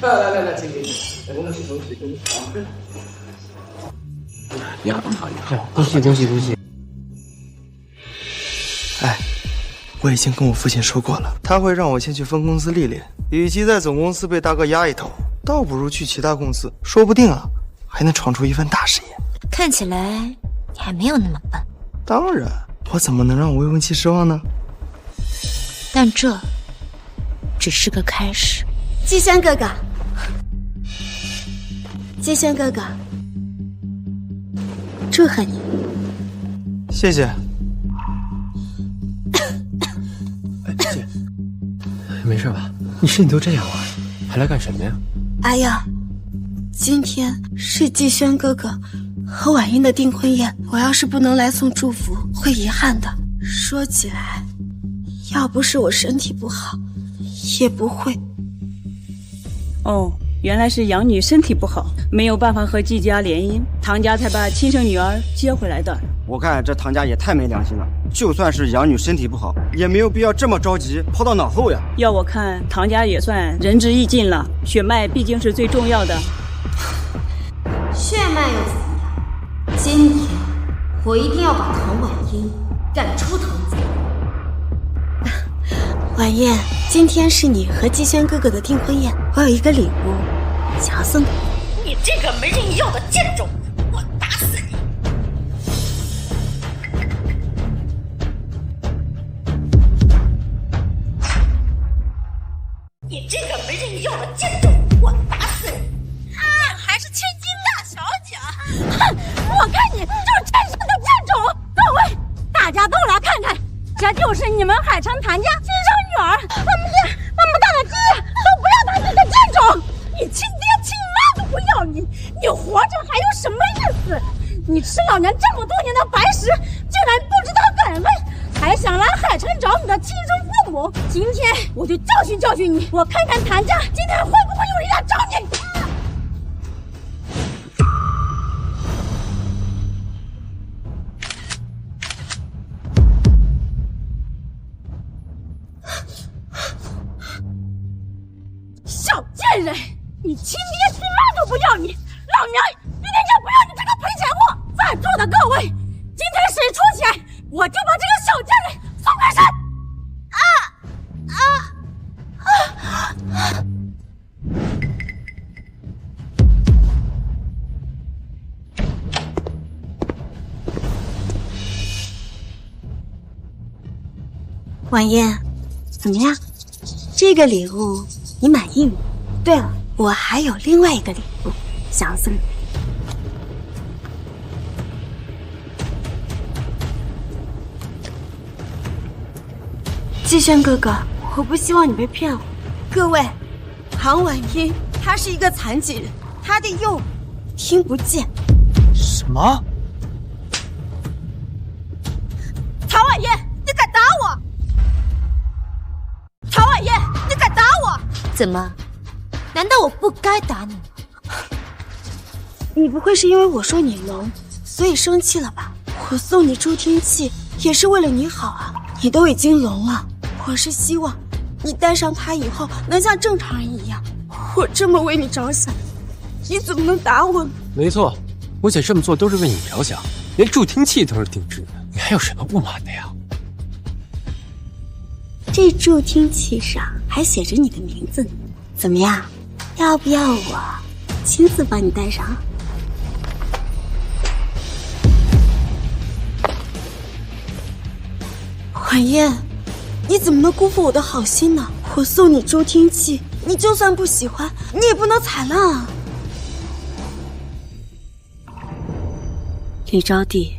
来，请给你。你好，你好，恭喜恭喜恭喜！哎，我已经跟我父亲说过了，他会让我先去分公司历练，与其在总公司被大哥压一头，倒不如去其他公司，说不定啊，还能闯出一番大事业。看起来你还没有那么笨。当然，我怎么能让未婚妻失望呢？但这只是个开始。季轩哥哥，季轩哥哥，祝贺你。谢谢。姐，没事吧？你身体都这样了，还来干什么呀？哎呀，今天是季轩哥哥和婉英的订婚宴，我要是不能来送祝福，会遗憾的。说起来，要不是我身体不好，也不会。哦，原来是养女身体不好，没有办法和季家联姻，唐家才把亲生女儿接回来的。我看这唐家也太没良心了，就算是养女身体不好，也没有必要这么着急抛到脑后呀。要我看，唐家也算仁至义尽了，血脉毕竟是最重要的。血脉又怎样？今天我一定要把唐婉英赶出唐家。婉燕，今天是你和季轩哥哥的订婚宴，我有一个礼物想要送给你。你这个没人要的贱种，我打死你！你这个没人要的贱种，我打死你！还是千金大小姐！哼，我看你就是天生的贱种！各位，大家都来看看，这就是你们海城谭家亲生女儿，那么大的鸡都不要当你的贱种！你亲爹亲妈都不要你，你活着还有什么意思？你吃老娘这么多年的白食，竟然不知道感恩，还想来海城找你的亲生父母！今天我就教训教训你，我看看谭家今天会不会有人来找你！小贱人，你亲爹亲妈都不要你，老娘一定就不要你这个赔钱货！在座的各位，今天谁出钱，我就把这个小贱人送开身！婉燕，怎么样？这个礼物你满意吗？对了，我还有另外一个礼物想要送你。季轩哥哥，我不希望你被骗了。各位，唐婉英她是一个残疾人，她的右听不见。什么？唐婉燕，你敢打我！唐婉燕，你敢打我！怎么？难道我不该打你吗？你不会是因为我说你聋，所以生气了吧？我送你助听器也是为了你好啊！你都已经聋了，我是希望你戴上它以后能像正常人一样。我这么为你着想，你怎么能打我呢？没错，我姐这么做都是为你着想，连助听器都是定制的，你还有什么不满的呀？这助听器上还写着你的名字呢，怎么样？要不要我亲自帮你戴上？婉燕，你怎么能辜负我的好心呢？我送你助听器，你就算不喜欢，你也不能踩烂啊！李招娣，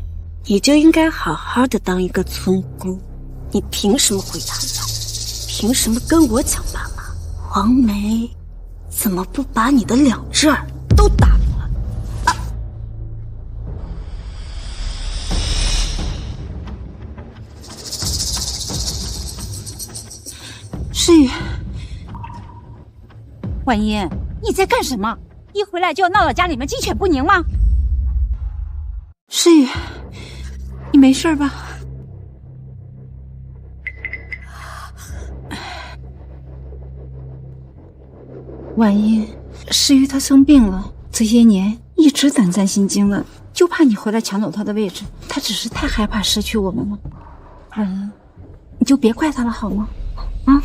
你就应该好好的当一个村姑，你凭什么回唐家？凭什么跟我抢爸妈？黄梅怎么不把你的两只耳都打断？诗雨，婉英，你在干什么？一回来就要闹到家里面鸡犬不宁吗？诗雨，你没事吧？婉英，诗雨她生病了，这些年一直胆战心惊的，就怕你回来抢走她的位置。她只是太害怕失去我们了。婉英，你就别怪她了好吗？啊！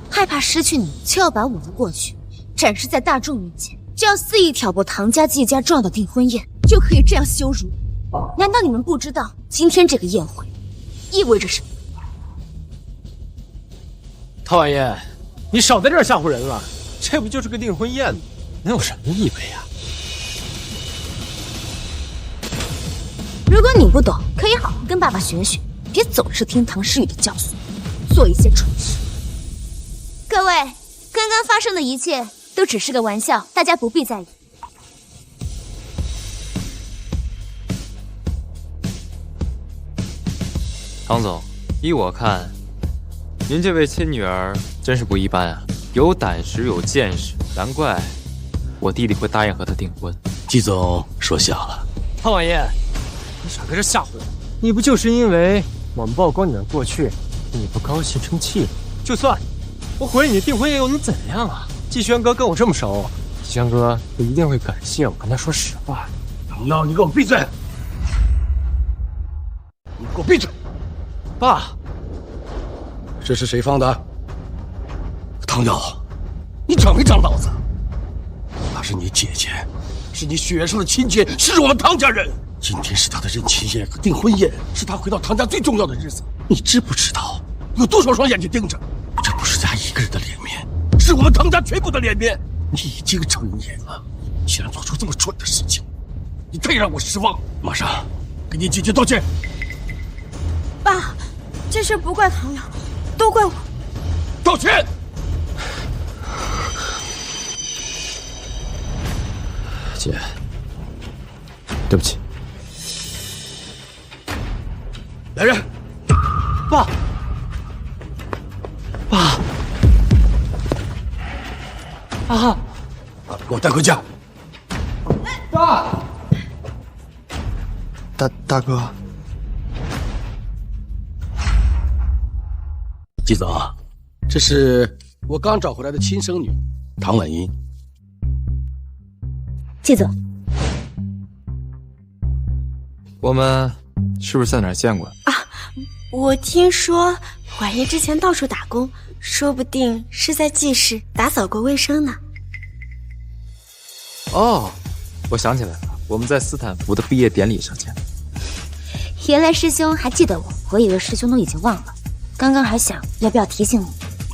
害怕失去你，就要把我们过去，展示在大众面前，就要肆意挑拨唐家季家重要的订婚宴，就可以这样羞辱？难道你们不知道今天这个宴会意味着什么？唐婉嫣，你少在这儿吓唬人了，这不就是个订婚宴吗？能有什么意味啊？如果你不懂，可以好好跟爸爸学学，别总是听唐诗雨的教唆，做一些蠢事。各位，刚刚发生的一切都只是个玩笑，大家不必在意。唐总，依我看，您这位亲女儿真是不一般啊，有胆识，有见识，难怪我弟弟会答应和她订婚。季总说笑了。唐婉嫣，你少在这吓唬人！你不就是因为我们曝光你的过去，你不高兴生气了？就算我回你订婚宴又能怎样啊？季轩哥跟我这么熟，季轩哥不一定会感谢我跟他说实话。唐闹，你给我闭嘴！你给我闭嘴！爸，这是谁放的？唐瑶，你长没长脑子？她是你姐姐，是你血缘上的亲戚，是我们唐家人。今天是她的认亲宴和订婚宴，是她回到唐家最重要的日子。你知不知道有多少双眼睛盯着？这不是她一个人的脸面，是我们唐家全部的脸面。你已经成年了，竟然做出这么蠢的事情，你太让我失望。马上给你姐姐道歉。爸，这事不怪唐瑶，都怪我。道歉！姐，对不起。来人！爸，爸，啊！给我带回家。爸，大哥，季总，这是我刚找回来的亲生女唐婉英。季总，我们是不是在哪儿见过啊？我听说婉烨之前到处打工，说不定是在季氏打扫过卫生呢。哦，我想起来了，我们在斯坦福的毕业典礼上见。原来师兄还记得我以为师兄都已经忘了。刚刚还想要不要提醒你。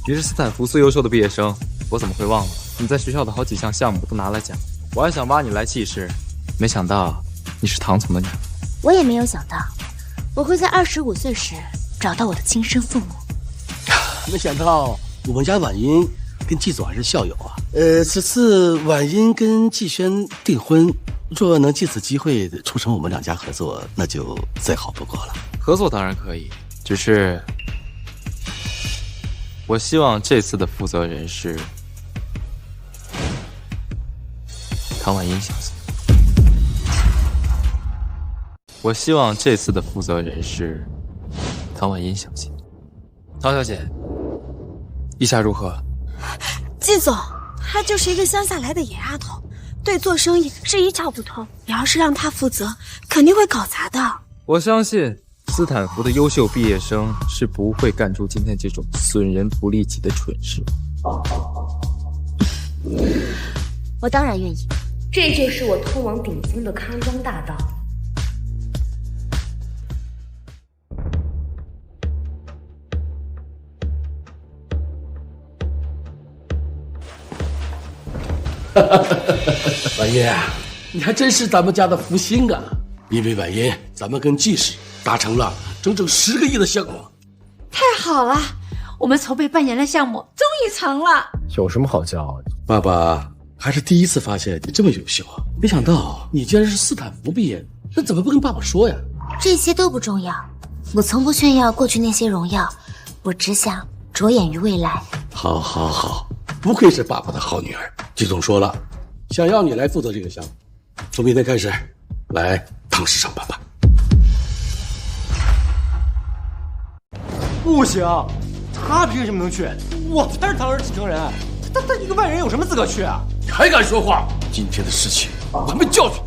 你是斯坦福最优秀的毕业生，我怎么会忘了？你在学校的好几项项目都拿了奖，我还想挖你来季氏，没想到你是唐总的女儿。我也没有想到，我会在25岁时找到我的亲生父母。没想到我们家婉英跟季总还是校友啊。此次婉英跟季轩订婚，若能借此机会促成我们两家合作，那就再好不过了。合作当然可以，只是我希望这次的负责人是唐婉英小姐。我希望这次的负责人是唐婉英小姐。唐小姐，意下如何？季总，她就是一个乡下来的野丫头，对做生意是一窍不通。你要是让她负责，肯定会搞砸的。我相信斯坦福的优秀毕业生是不会干出今天这种损人不利己的蠢事。我当然愿意，这就是我通往顶峰的康庄大道。婉英啊，你还真是咱们家的福星啊！因为婉英，咱们跟季氏达成了整整10个亿的项目。太好了，我们筹备半年的项目终于成了。有什么好骄傲的？爸爸还是第一次发现你这么优秀啊！没想到你竟然是斯坦福毕业，那怎么不跟爸爸说呀？这些都不重要，我从不炫耀过去那些荣耀，我只想着眼于未来。好，好，好，不愧是爸爸的好女儿。季总说了，想要你来负责这个项目，从明天开始来唐氏上班吧。不行，他凭什么能去？我才是唐氏继承人，他一个外人有什么资格去啊？你还敢说话？今天的事情我还没教训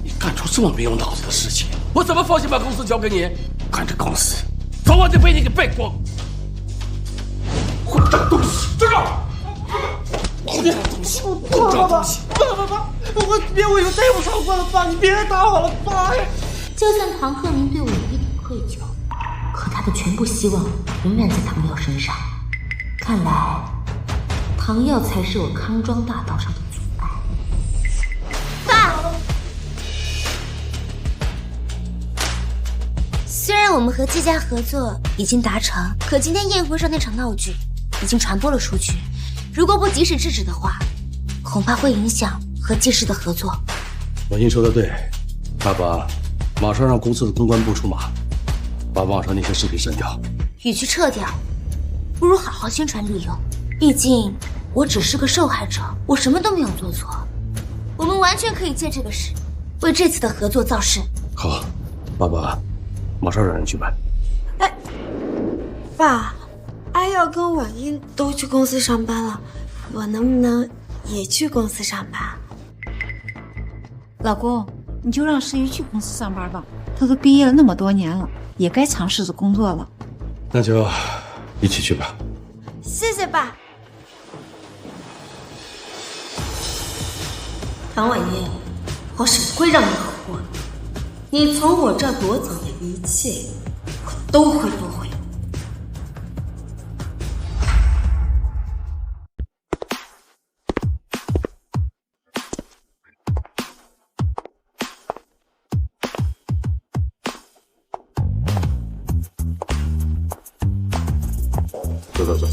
你，你干出这么没有脑子的事情，我怎么放心把公司交给你？看这公司早晚得被你给败光！混账东西，站住！不抓东西！爸，我别，我以后再也不闯祸了，爸，你别打我了，爸呀！就算唐鹤鸣对我有一点愧疚，可他的全部希望仍然在唐耀身上。看来，唐耀才是我康庄大道上的阻碍。爸，虽然我们和季家合作已经达成，可今天宴会上那场闹剧已经传播了出去，如果不及时制止的话，恐怕会影响和季氏的合作。婉英说的对，爸爸马上让公司的公关部出马，把网上那些视频删掉。与其撤掉，不如好好宣传利用。毕竟我只是个受害者，我什么都没有做错。我们完全可以借这个事，为这次的合作造势。好，爸爸马上让人去办。哎，爸，阿耀跟婉英都去公司上班了，我能不能也去公司上班？老公，你就让诗雨去公司上班吧，她都毕业了那么多年了，也该尝试着工作了。那就一起去吧。谢谢爸。唐婉英，我是不会让你好过的。你从我这儿夺走的一切，我都会夺回。走，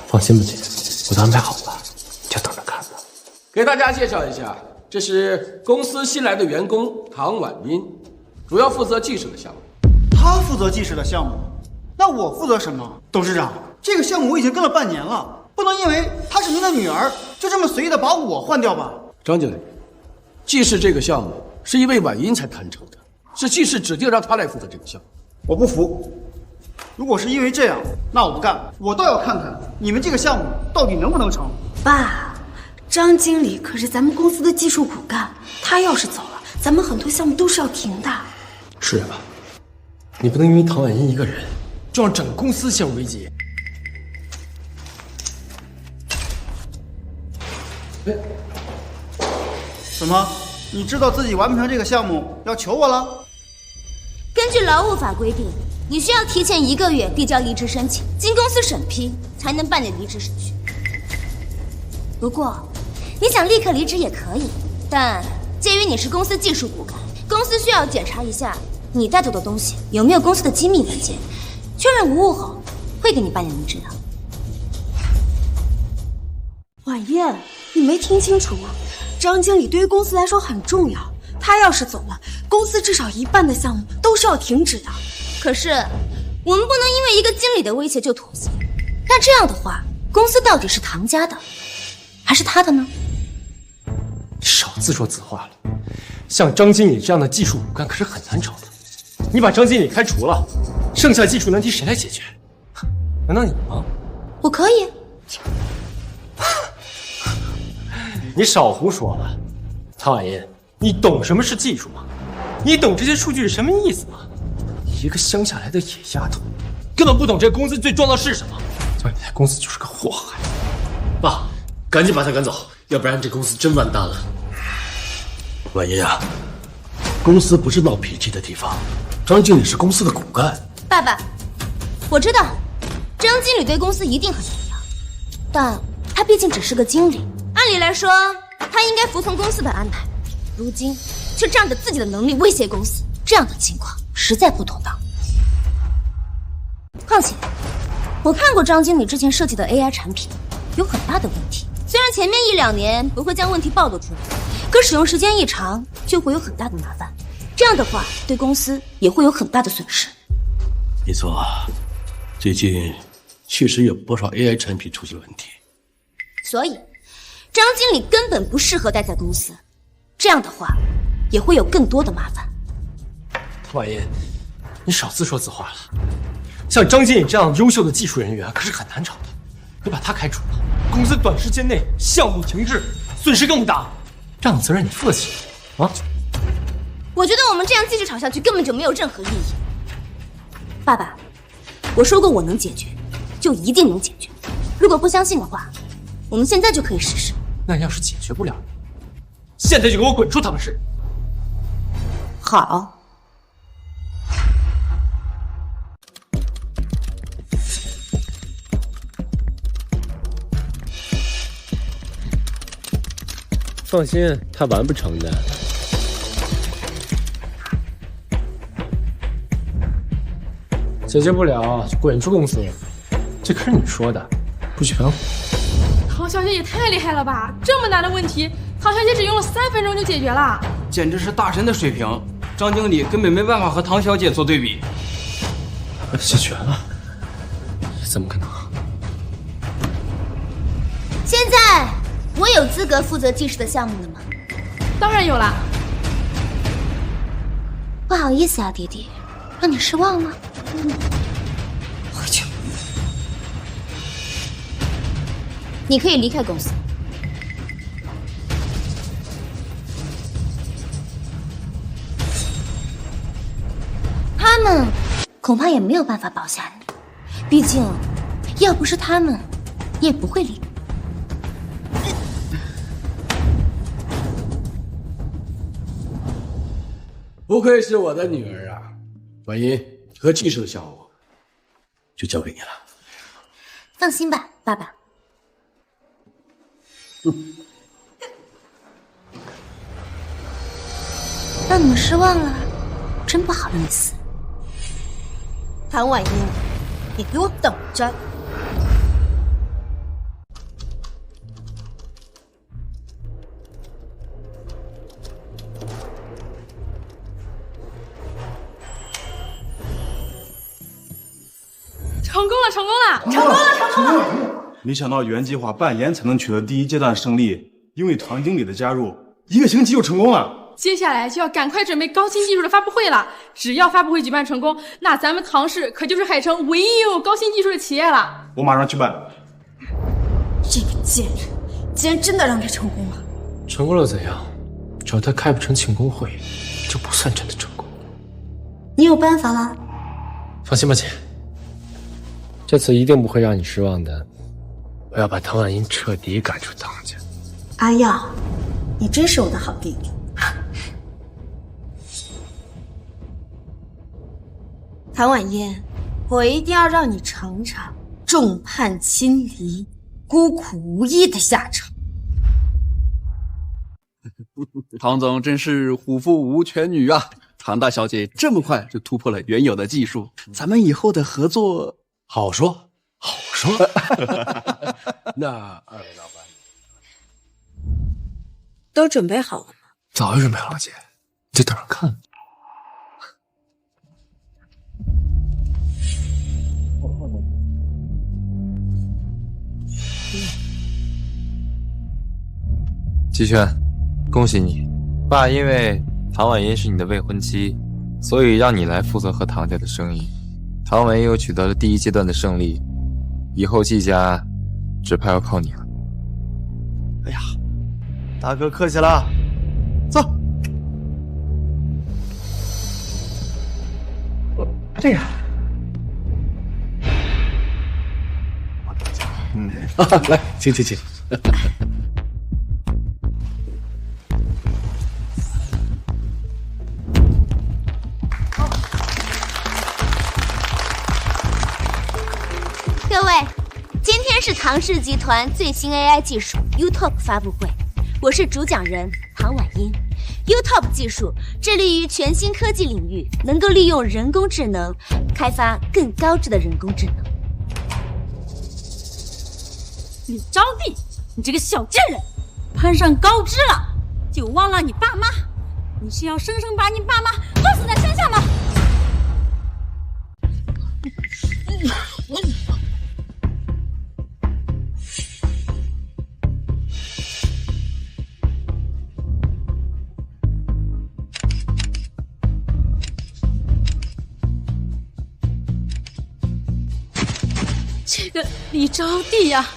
放心吧，姐，我都安排好了，就等着看吧。给大家介绍一下，这是公司新来的员工唐婉英，主要负责技术的项目。他负责技师的项目，那我负责什么？董事长，这个项目我已经跟了半年了，不能因为她是您的女儿，就这么随意的把我换掉吧？张经理，技师这个项目是因为婉英才谈成的，是技师指定让她来负责这个项目。我不服。如果是因为这样，那我不干，我倒要看看你们这个项目到底能不能成。爸，张经理可是咱们公司的技术骨干，他要是走了，咱们很多项目都是要停的。是啊，你不能因为唐婉英一个人就让整个公司陷入危机。什么？你知道自己完不成这个项目要求我了？根据劳务法规定，你需要提前1个月递交离职申请，经公司审批才能办理离职手续。不过，你想立刻离职也可以，但鉴于你是公司技术骨干，公司需要检查一下你带走的东西有没有公司的机密文件，确认无误后，会给你办理离职的。婉燕，你没听清楚吗？张经理对于公司来说很重要，他要是走了，公司至少一半的项目都是要停止的。可是，我们不能因为一个经理的威胁就妥协。那这样的话，公司到底是唐家的，还是他的呢？你少自说自话了。像张经理这样的技术骨干可是很难找的。你把张经理开除了，剩下技术难题谁来解决？难道你吗？我可以。你少胡说了，唐婉英，你懂什么是技术吗？你懂这些数据是什么意思吗？你一个乡下来的野丫头，根本不懂这个公司最重要的是什么，所以你在公司就是个祸害。爸，赶紧把他赶走，要不然这公司真完蛋了。婉英啊，公司不是闹脾气的地方，张经理是公司的骨干。爸爸，我知道张经理对公司一定很重要，但他毕竟只是个经理，按理来说他应该服从公司的安排，如今却仗着自己的能力威胁公司，这样的情况实在不妥当。况且我看过张经理之前设计的 AI 产品有很大的问题，虽然前面1-2年不会将问题暴露出来，可使用时间一长就会有很大的麻烦，这样的话对公司也会有很大的损失。没错，最近确实有不少 AI 产品出现问题，所以张经理根本不适合待在公司，这样的话也会有更多的麻烦。唐婉英，你少自说自话了。像张经理这样优秀的技术人员可是很难找的，你把他开除了，公司短时间内项目停滞，损失更大，这样的责任你负得起啊？我觉得我们这样继续吵下去根本就没有任何意义。爸爸，我说过我能解决，就一定能解决。如果不相信的话，我们现在就可以试试。那要是解决不了，现在就给我滚出唐氏！好。放心，他完不成的。解决不了就滚出公司。这可是你说的，不许喷。唐小姐也太厉害了吧！这么难的问题，唐小姐只用了3分钟就解决了，简直是大神的水平。张经理根本没办法和唐小姐做对比。解决了？怎么可能？现在我有资格负责技师的项目了吗？当然有了。不好意思啊，弟弟，让你失望了。回去。你可以离开公司。他们恐怕也没有办法保下你，毕竟要不是他们，你也不会离。不愧是我的女儿啊！婉音和技术的项目就交给你了。放心吧，爸爸。让你们失望了，真不好意思。谭婉英，你给我等着！成功了，成功了，成功了，成功了！没想到原计划半年才能取得第1阶段胜利，因为唐经理的加入，1个星期就成功了。接下来就要赶快准备高新技术的发布会了。只要发布会举办成功，那咱们唐氏可就是海城唯一拥有高新技术的企业了。我马上去办。这个贱人，竟然真的让他成功了！成功了怎样？只要他开不成庆功会，就不算真的成功。你有办法了？放心吧，姐，这次一定不会让你失望的。我要把唐婉英彻底赶出唐家。阿耀，你真是我的好弟弟。谭婉英，我一定要让你尝尝众叛亲离、孤苦无依的下场。唐总真是虎父无犬女啊！唐大小姐这么快就突破了原有的技术，咱们以后的合作好说好说。那2位老板都准备好了吗？早就准备好了，姐，你就等着看。季轩，恭喜你，爸因为唐婉英是你的未婚妻，所以让你来负责和唐家的生意。唐婉英又取得了第1阶段的胜利，以后季家只怕要靠你了。哎呀，大哥客气了，走。这样。来，请。各位，今天是唐氏集团最新 AI 技术 UTOP 发布会，我是主讲人唐婉英。UTOP 技术致力于全新科技领域，能够利用人工智能开发更高质的人工智能。李招娣，你这个小贱人，攀上高枝了，就忘了你爸妈？你是要生生把你爸妈饿死在山下吗？这个李招娣呀，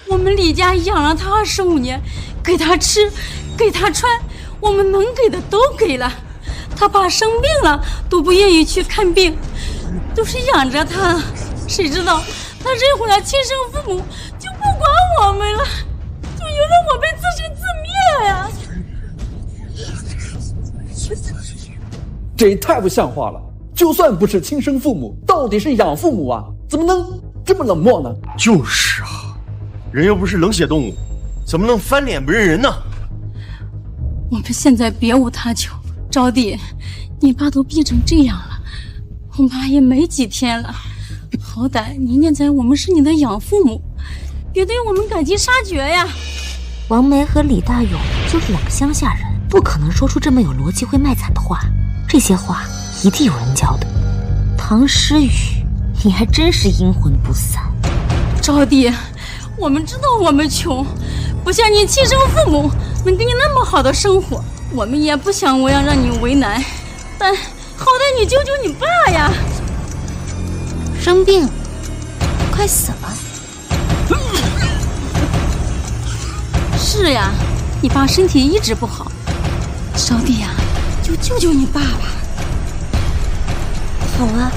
我们李家养了他25年，给他吃，给他穿，我们能给的都给了。他爸生病了都不愿意去看病，都是养着他。谁知道他这回来亲生父母就不管我们了。以为我被自生自灭呀？这也太不像话了！就算不是亲生父母，到底是养父母啊，怎么能这么冷漠呢？就是啊，人又不是冷血动物，怎么能翻脸不认人呢？我们现在别无他求，招娣，你爸都病成这样了，恐怕也没几天了。好歹你念在我们是你的养父母，别对我们赶尽杀绝呀！王梅和李大勇就是两个乡下人，不可能说出这么有逻辑会卖惨的话。这些话一定有人教的。唐诗雨，你还真是阴魂不散。招娣，我们知道我们穷，不像你亲生父母能给你那么好的生活，我们也不想让你为难，但好歹你救救你爸呀！生病，快死了。是呀，你爸身体一直不好，招娣呀，就救救你爸吧。好啊。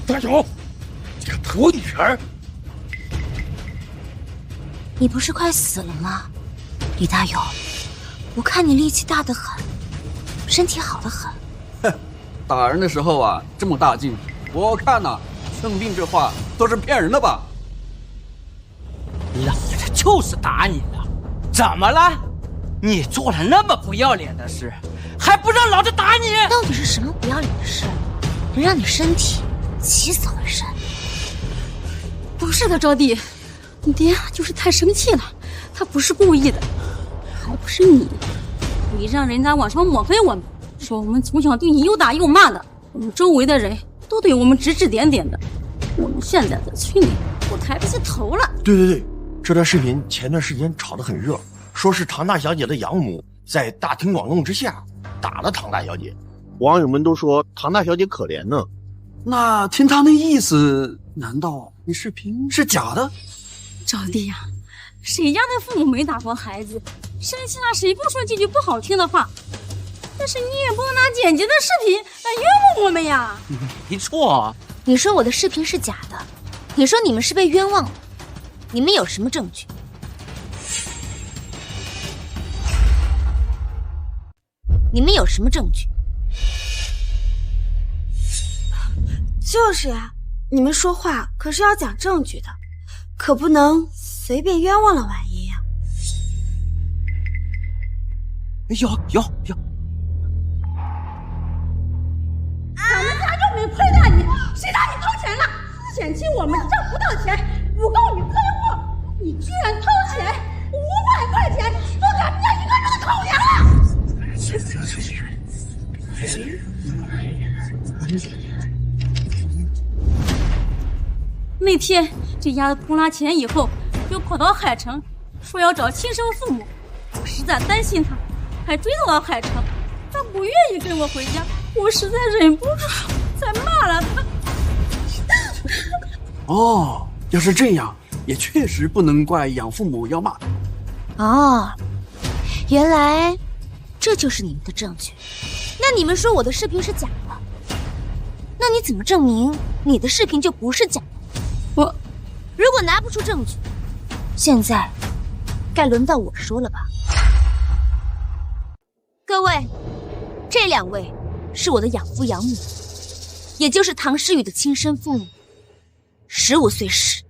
大勇，这个土女儿！你不是快死了吗，李大勇？我看你力气大得很，身体好得很。哼，打人的时候啊，这么大劲，我看呐，生病这话都是骗人的吧？老子就是打你了，怎么了？你做了那么不要脸的事，还不让老子打你？到底是什么不要脸的事，能让你身体起死回生？不是的，招娣，你爹就是太生气了，他不是故意的，还不是你故意让人家网上抹黑我们，说我们从小对你又打又骂的，我们周围的人都对我们指指点点的，我们现在在村里我抬不起头了。对，这段视频前段时间炒得很热，说是唐大小姐的养母在大庭广众之下打了唐大小姐，网友们都说唐大小姐可怜呢。那听他那意思，难道那视频是假的？招娣呀，谁家的父母没打过孩子？生气了谁不说几句不好听的话？但是你也不能拿剪辑的视频来冤枉我们呀！没错，你说我的视频是假的，你说你们是被冤枉了，你们有什么证据？你们有什么证据？就是呀，你们说话可是要讲证据的，可不能随便冤枉了婉莹呀。有，咱们家又没亏待你，谁让你偷钱了？嫌弃我们挣不到钱，诬告你黑户，你居然偷钱500块钱，都给人家1个人的口粮了！那天这丫头偷拿钱以后，又跑到海城，说要找亲生父母。我实在担心她，还追到了海城。她不愿意跟我回家，我实在忍不住，才骂了她。哦，要是这样，也确实不能怪养父母要骂他。哦，原来这就是你们的证据。那你们说我的视频是假的，那你怎么证明你的视频就不是假的？如果拿不出证据，现在该轮到我说了吧。各位，这2位是我的养父养母，也就是唐诗雨的亲生父母。15岁时，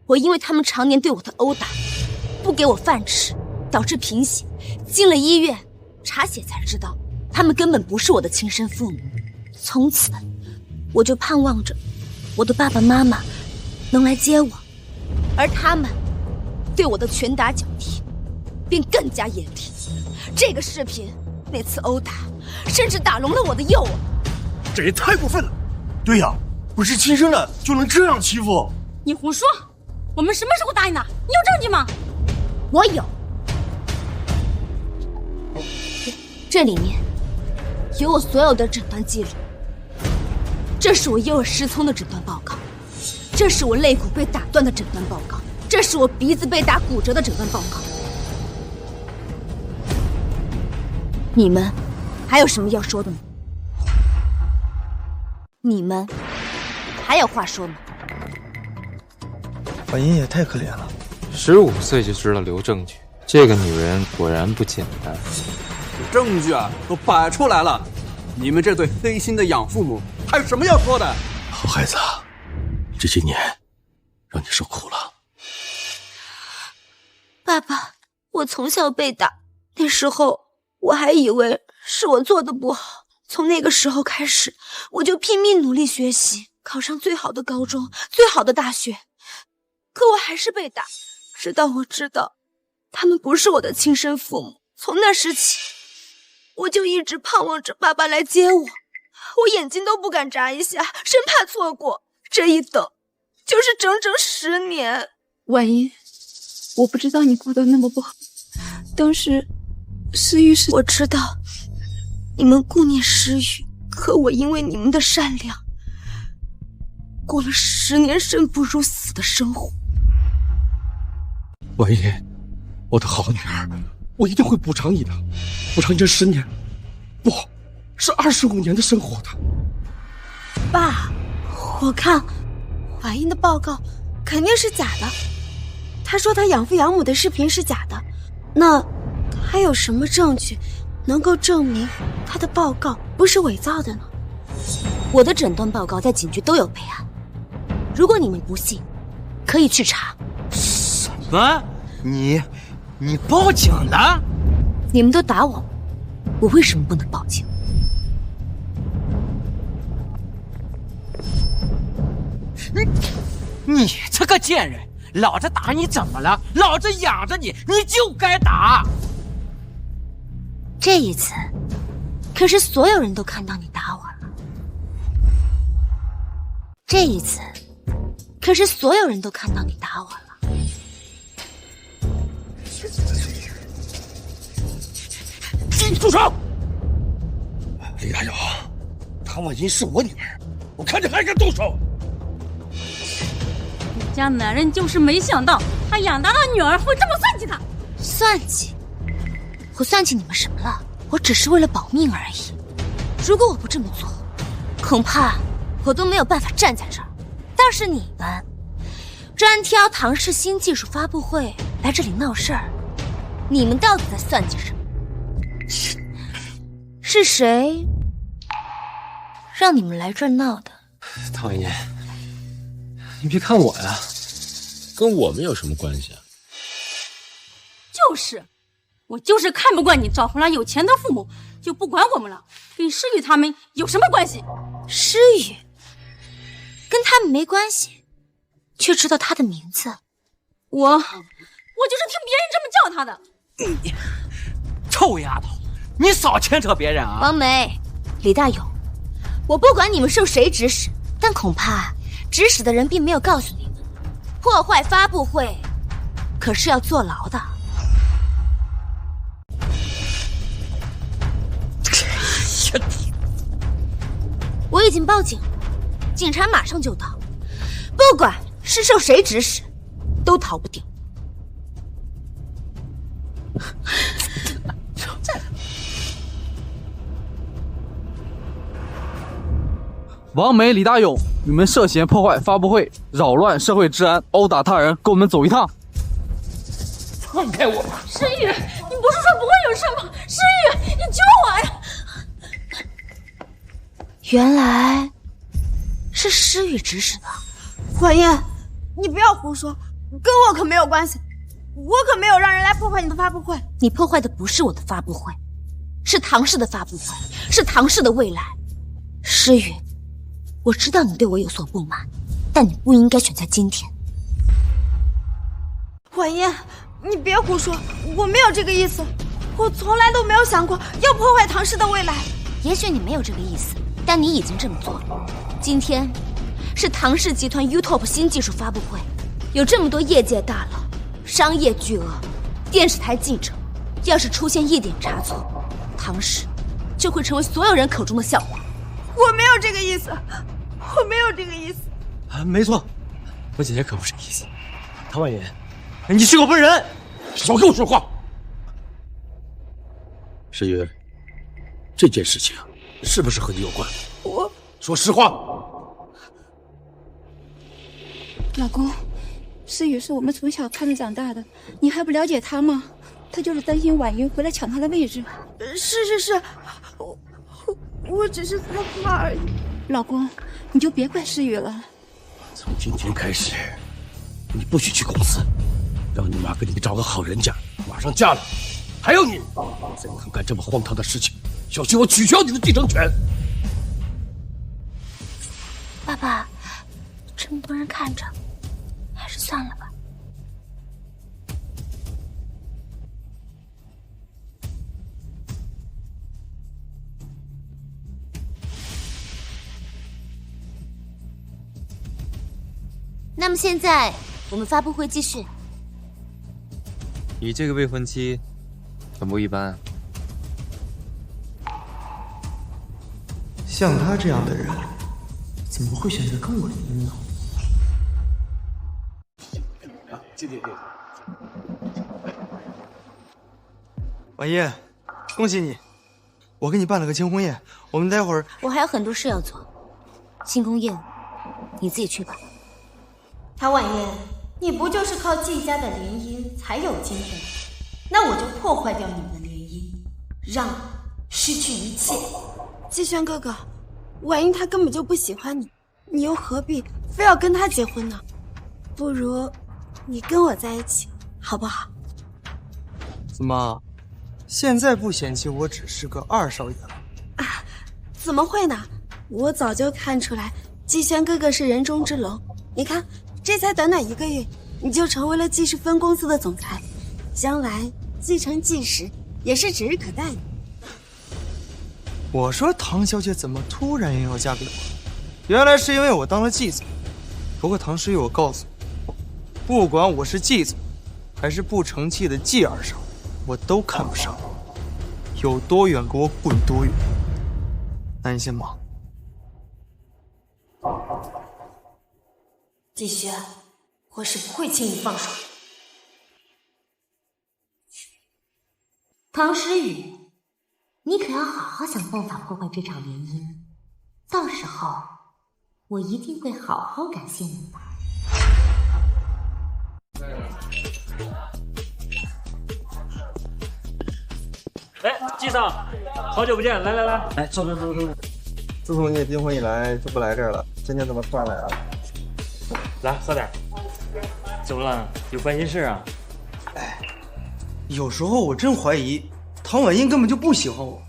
我因为他们常年对我的殴打，不给我饭吃，导致贫血，进了医院查血才知道他们根本不是我的亲生父母。从此我就盼望着我的爸爸妈妈能来接我，而他们对我的拳打脚踢便更加严厉。这个视频那次殴打甚至打聋了我的右耳，这也太过分了。对呀，不是亲生的就能这样欺负？你胡说！我们什么时候答应的？你有证据吗？我有，这里面有我所有的诊断记录，这是我右耳失聪的诊断报告。这是我肋骨被打断的诊断报告，这是我鼻子被打骨折的诊断报告。你们还有什么要说的吗？你们还有话说吗？婉音也太可怜了，15岁就知道留证据，这个女人果然不简单。证据啊，都摆出来了，你们这对黑心的养父母还有什么要说的？好孩子，这些年让你受苦了。爸爸，我从小被打，那时候我还以为是我做的不好。从那个时候开始，我就拼命努力学习，考上最好的高中，最好的大学。可我还是被打，直到我知道他们不是我的亲生父母。从那时起，我就一直盼望着爸爸来接我，我眼睛都不敢眨一下，生怕错过。这一等就是整整10年。婉音，我不知道你过得那么不好，当时诗雨是……我知道你们顾念诗雨，可我因为你们的善良，过了10年生不如死的生活。婉音，我的好女儿，我一定会补偿你的，补偿你这10年，不是25年的生活的。爸，我看婉音的报告肯定是假的，他说他养父养母的视频是假的，那还有什么证据能够证明他的报告不是伪造的呢？我的诊断报告在警局都有备案，如果你们不信，可以去查。什么？你报警了？你们都打我，我为什么不能报警？你这个贱人，老子打你怎么了？老子养着你，你就该打。这一次，可是所有人都看到你打我了。这一次，可是所有人都看到你打我了。住手！李大勇，唐婉音是我女儿，我看你还敢动手！你家男人就是没想到，他养大的女儿会这么算计他。算计？我算计你们什么了？我只是为了保命而已。如果我不这么做，恐怕我都没有办法站在这儿。但是你们专挑唐氏新技术发布会来这里闹事儿，你们到底在算计什么？是谁让你们来这儿闹的？唐婉音，你别看我呀，跟我们有什么关系啊？就是，我就是看不惯你找回来有钱的父母，就不管我们了，跟诗雨他们有什么关系？诗雨跟他们没关系，却知道他的名字。我就是听别人这么叫他的。你臭丫头，你少牵扯别人啊！王梅，李大勇，我不管你们受谁指使，但恐怕指使的人并没有告诉你们，破坏发布会可是要坐牢的。我已经报警了，警察马上就到，不管是受谁指使，都逃不掉。王梅、李大勇，你们涉嫌破坏发布会，扰乱社会治安，殴打他人，跟我们走一趟。放开我吧！诗雨，你不是说不会有事吗？诗雨，你救我呀！原来是诗雨指使的。婉音，你不要胡说，跟我可没有关系，我可没有让人来破坏你的发布会。你破坏的不是我的发布会，是唐氏的发布会，是唐氏的未来。诗雨，我知道你对我有所不满，但你不应该选在今天。婉音，你别胡说，我没有这个意思，我从来都没有想过要破坏唐氏的未来。也许你没有这个意思，但你已经这么做了。今天是唐氏集团 YouTube 新技术发布会，有这么多业界大佬、商业巨鳄、电视台记者，要是出现一点差错，唐氏就会成为所有人口中的笑话。我没有这个意思，我没有这个意思。没错，我姐姐可不是这意思。唐婉言，你是个笨人，少跟我说话。诗雨，这件事情是不是和你有关？我说实话。老公，诗雨是我们从小看着长大的，你还不了解她吗？她就是担心婉云回来抢她的位置。是，我只是害怕而已。老公，你就别怪诗雨了。从今天开始，你不许去公司，让你妈给你找个好人家，马上嫁了。还有你，再敢干这么荒唐的事情，小心我取消你的继承权。爸爸，这么多人看着，还是算了吧。那么现在我们发布会继续。你这个未婚妻很不一般。像他这样的人，怎么会选择跟我离婚呢？进。婉叶，恭喜你，我给你办了个庆功宴，我们待会儿……我还有很多事要做，庆功宴你自己去吧。唐婉言，你不就是靠季家的联姻才有今天？那我就破坏掉你们的联姻，让你失去一切。季轩哥哥，婉英她根本就不喜欢你，你又何必非要跟她结婚呢？不如你跟我在一起，好不好？怎么，现在不嫌弃我只是个二少爷了？啊，怎么会呢？我早就看出来，季轩哥哥是人中之龙。你看，这才短短1个月，你就成为了季氏分公司的总裁，将来继承季氏也是指日可待的。我说唐小姐怎么突然又要嫁给我？原来是因为我当了继总。不过唐诗雨，我告诉你，不管我是继总，还是不成器的季二少，我都看不上你。有多远给我滚多远。那你先忙。季轩，我是不会轻易放手的。唐诗雨，你可要好好想办法破坏这场联姻，到时候我一定会好好感谢你的。哎，季桑，好久不见，来，来，坐。自从你订婚以来就不来这儿了，今天怎么突然来了？来喝点。怎么了？有烦心事啊？有时候我真怀疑唐婉英根本就不喜欢我，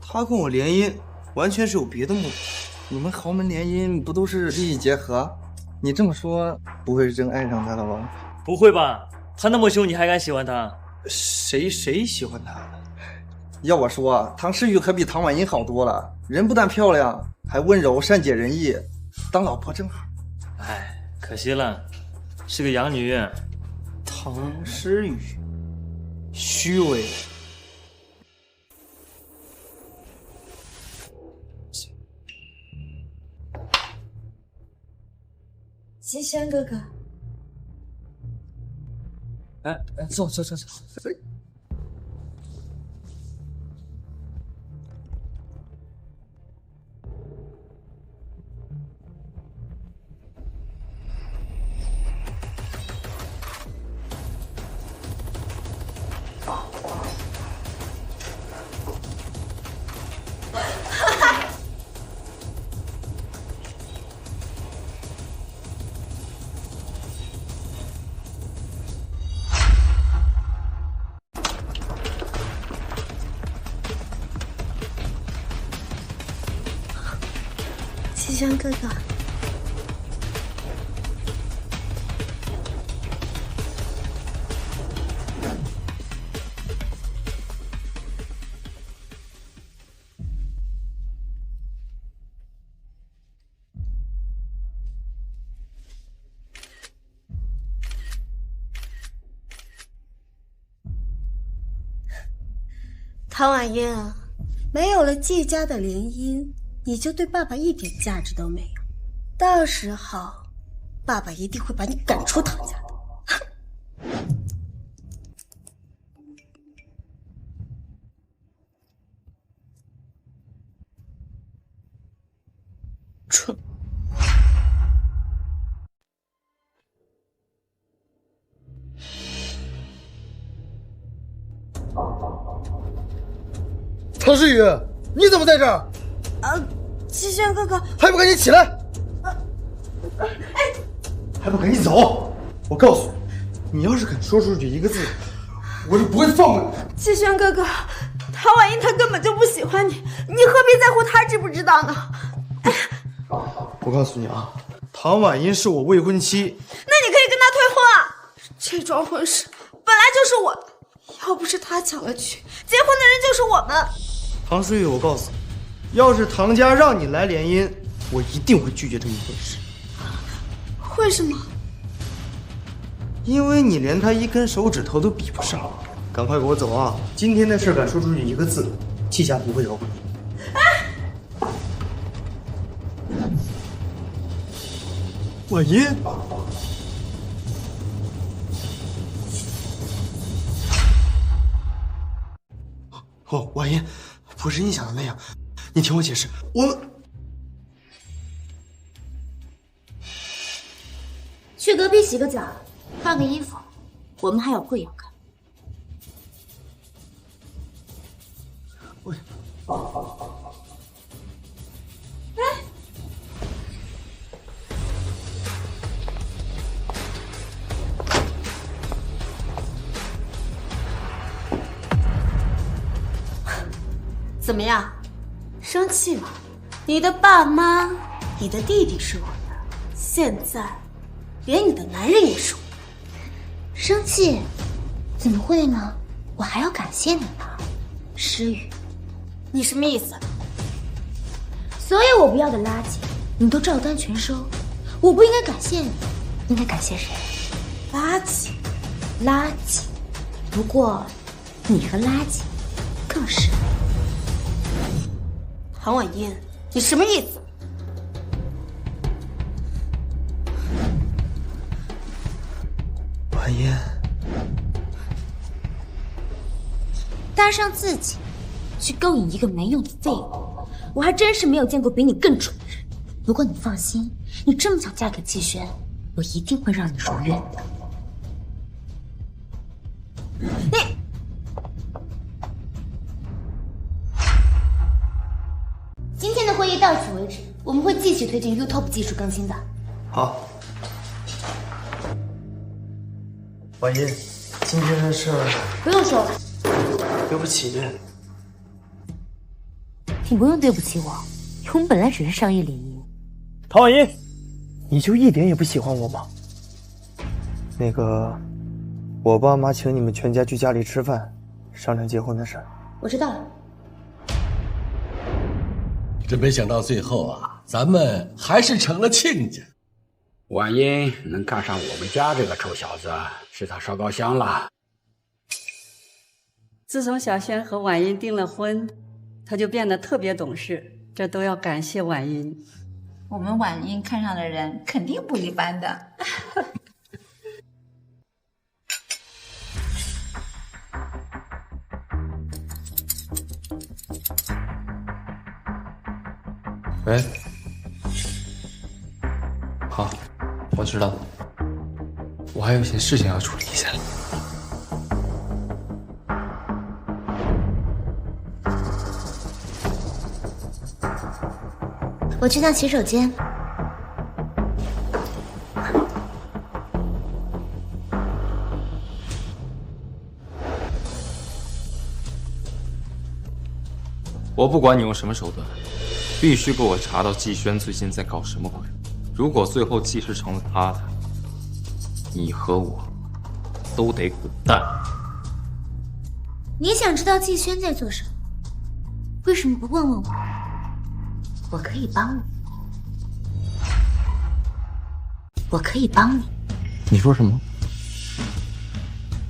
她跟我联姻完全是有别的目的。你们豪门联姻不都是利益结合？你这么说，不会是真爱上他了吧？不会吧？他那么凶，你还敢喜欢他？谁喜欢他？要我说，唐诗雨可比唐婉英好多了，人不但漂亮，还温柔善解人意，当老婆正好。哎，可惜了，是个养女。唐诗雨，虚伪。季轩哥哥，哎，坐。季轩哥哥，唐婉嫣啊，没有了季家的联姻，你就对爸爸一点价值都没有。到时候爸爸一定会把你赶出唐家的。蠢！唐诗雨，你怎么在这儿？季轩哥哥，还不赶紧起来！还不赶紧走！我告诉你，你要是肯说出去一个字，我是不会放过你。季轩哥哥，唐婉英她根本就不喜欢你，你何必在乎她知不知道呢？我告诉你啊，唐婉英是我未婚妻。那你可以跟她退婚啊！这桩婚事本来就是我的，要不是她抢了去，结婚的人就是我们。唐诗雨，我告诉你，要是唐家让你来联姻，我一定会拒绝这门婚事。为什么？因为你连他一根手指头都比不上。赶快给我走啊！今天的事敢说出去一个字，季家不会饶过你。婉英，哦，婉英，不是你想的那样。你听我解释，去隔壁洗个澡，换个衣服，我们还有会要看。怎么样？生气吗？你的爸妈，你的弟弟是我的，现在连你的男人也是我的。生气？怎么会呢？我还要感谢你呢，诗雨。你什么意思？所有我不要的垃圾，你都照单全收。我不应该感谢你，应该感谢谁？垃圾，垃圾。不过，你和垃圾更是。唐婉英，你什么意思？婉英，搭上自己去勾引一个没用的废物，我还真是没有见过比你更蠢的人。不过你放心，你这么想嫁给季轩，我一定会让你如愿的。你。今天的会议到此为止，我们会继续推进 YouTube 技术更新的。好。婉英，今天的事不用说了。对不起。你不用对不起我，我们本来只是商业联姻。唐婉英，你就一点也不喜欢我吗？那个，我爸妈请你们全家去家里吃饭，商量结婚的事儿。我知道了。真没想到最后啊，咱们还是成了亲家。婉英能看上我们家这个臭小子，是他烧高香了。自从小轩和婉英订了婚，他就变得特别懂事，这都要感谢婉英。我们婉英看上的人肯定不一般的。喂，好，我知道，我还有一些事情要处理一下。我去趟洗手间。我不管你用什么手段，必须给我查到季轩最近在搞什么鬼。如果最后季氏成了他的，你和我都得滚蛋。你想知道季轩在做什么？为什么不问问我？我可以帮你。我可以帮你。你说什么？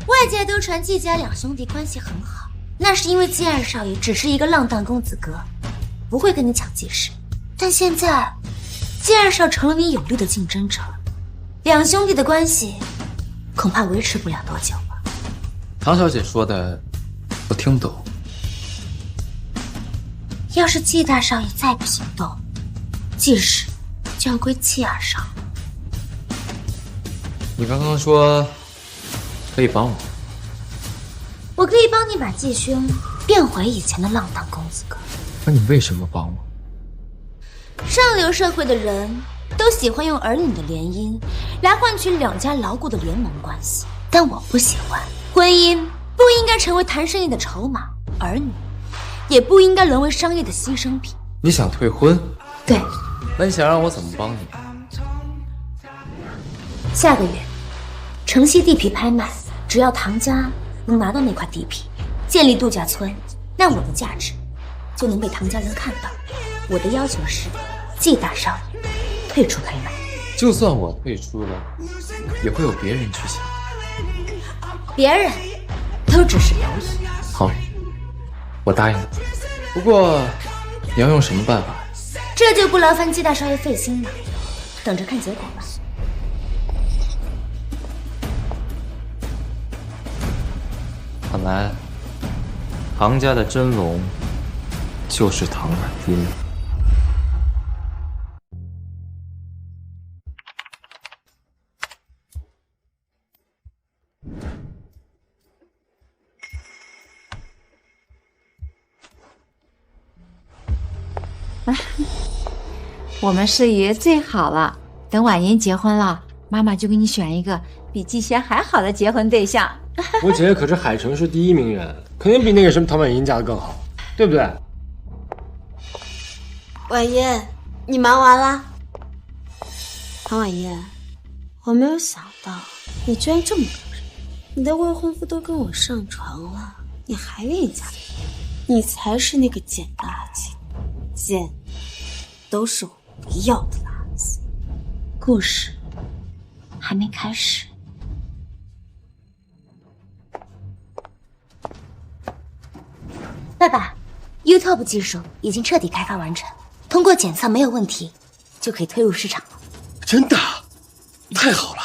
外界都传季家两兄弟关系很好，那是因为季二少爷只是一个浪荡公子哥，不会跟你抢季氏。但现在，季二少成了你有力的竞争者，两兄弟的关系恐怕维持不了多久吧。唐小姐说的，我听懂。要是季大少爷再不行动，季氏就要归季二少。你刚刚说可以帮我，我可以帮你把季兄变回以前的浪荡公子哥。那你为什么帮我？上流社会的人都喜欢用儿女的联姻来换取两家牢固的联盟关系，但我不喜欢。婚姻不应该成为谈生意的筹码，儿女也不应该沦为商业的牺牲品。你想退婚？对。那你想让我怎么帮你？下个月城西地皮拍卖，只要唐家能拿到那块地皮，建立度假村，那我的价值就能被唐家人看到。我的要求是，季大少爷退出拍卖。就算我退出了，也会有别人去抢。别人都只是蝼蚁。好，我答应了。不过你要用什么办法？这就不劳烦季大少爷费心了，等着看结果吧。看来唐家的真龙就是唐婉英。我们世宇最好了，等婉莹结婚了，妈妈就给你选一个比季贤还好的结婚对象。我姐姐可是海城市第1名媛，肯定比那个什么唐婉莹嫁的更好，对不对？婉莹，你忙完啦？唐婉莹，我没有想到你居然这么得人，你的未婚夫都跟我上床了，你还愿意嫁给我？你才是那个捡垃圾，捡都是我不要的垃圾。故事还没开始。爸爸 ，YouTube 技术已经彻底开发完成，通过检测没有问题，就可以推入市场了。真的？太好了！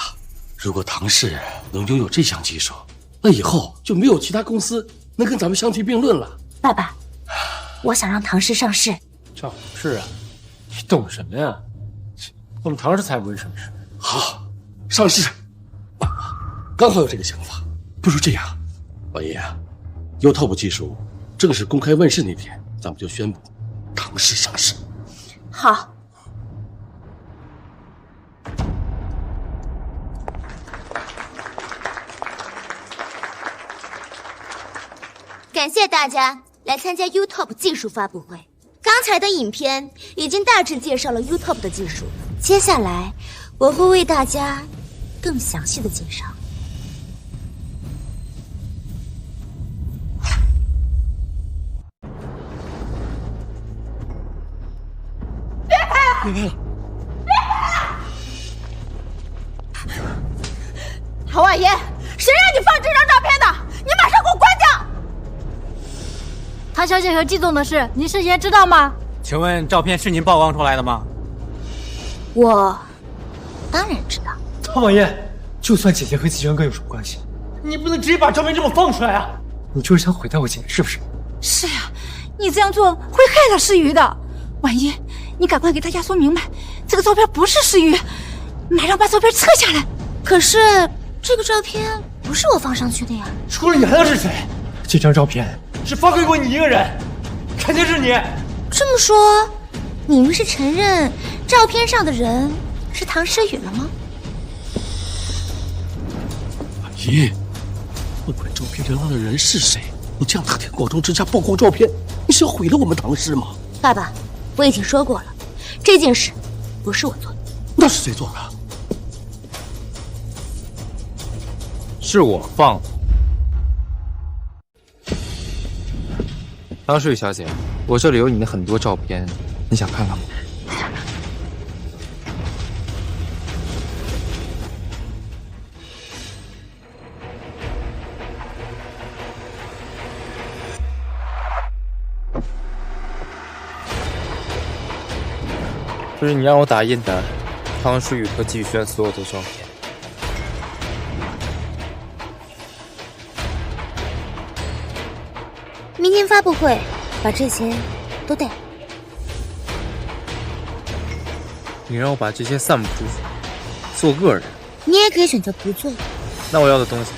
如果唐氏能拥有这项技术，那以后就没有其他公司能跟咱们相提并论了。爸爸，我想让唐氏上市。上市啊？你懂什么呀？我们唐氏才不会上市。好，上市。刚好有这个想法，不如这样，王爷，YouTube 技术正式公开问世那天，咱们就宣布唐氏上市。好。感谢大家来参加 YouTube 技术发布会。刚才的影片已经大致介绍了 YouTube 的技术，接下来我会为大家更详细的介绍。别拍了！唐婉言，谁让你放这张照片的？你马上给我关掉！唐小姐和季总的事，您事先知道吗？请问照片是您曝光出来的吗？我当然知道。唐婉言，就算姐姐和季元哥有什么关系，你不能直接把照片这么放出来啊！你就是想毁掉我姐姐，是不是？是呀，你这样做会害了诗雨的。婉言，你赶快给大家说明白，这个照片不是诗雨，马上把照片撤下来。可是这个照片不是我放上去的呀。除了你还能是谁？这张照片是发给过你一个人，肯定是你。这么说，你们是承认照片上的人是唐诗雨了吗？阿姨，不管照片上的人是谁，你这样大庭广众之下曝光照片，你是要毁了我们唐氏吗？爸爸，我已经说过了，这件事不是我做的。那是谁做的？是我放的。唐诗雨小姐，我这里有你的很多照片，你想看看吗？这是你让我打印的唐诗雨和季轩所有的照片。明天发布会把这些都带来。你让我把这些散布出去，做个人。你也可以选择不做。那我要的东西，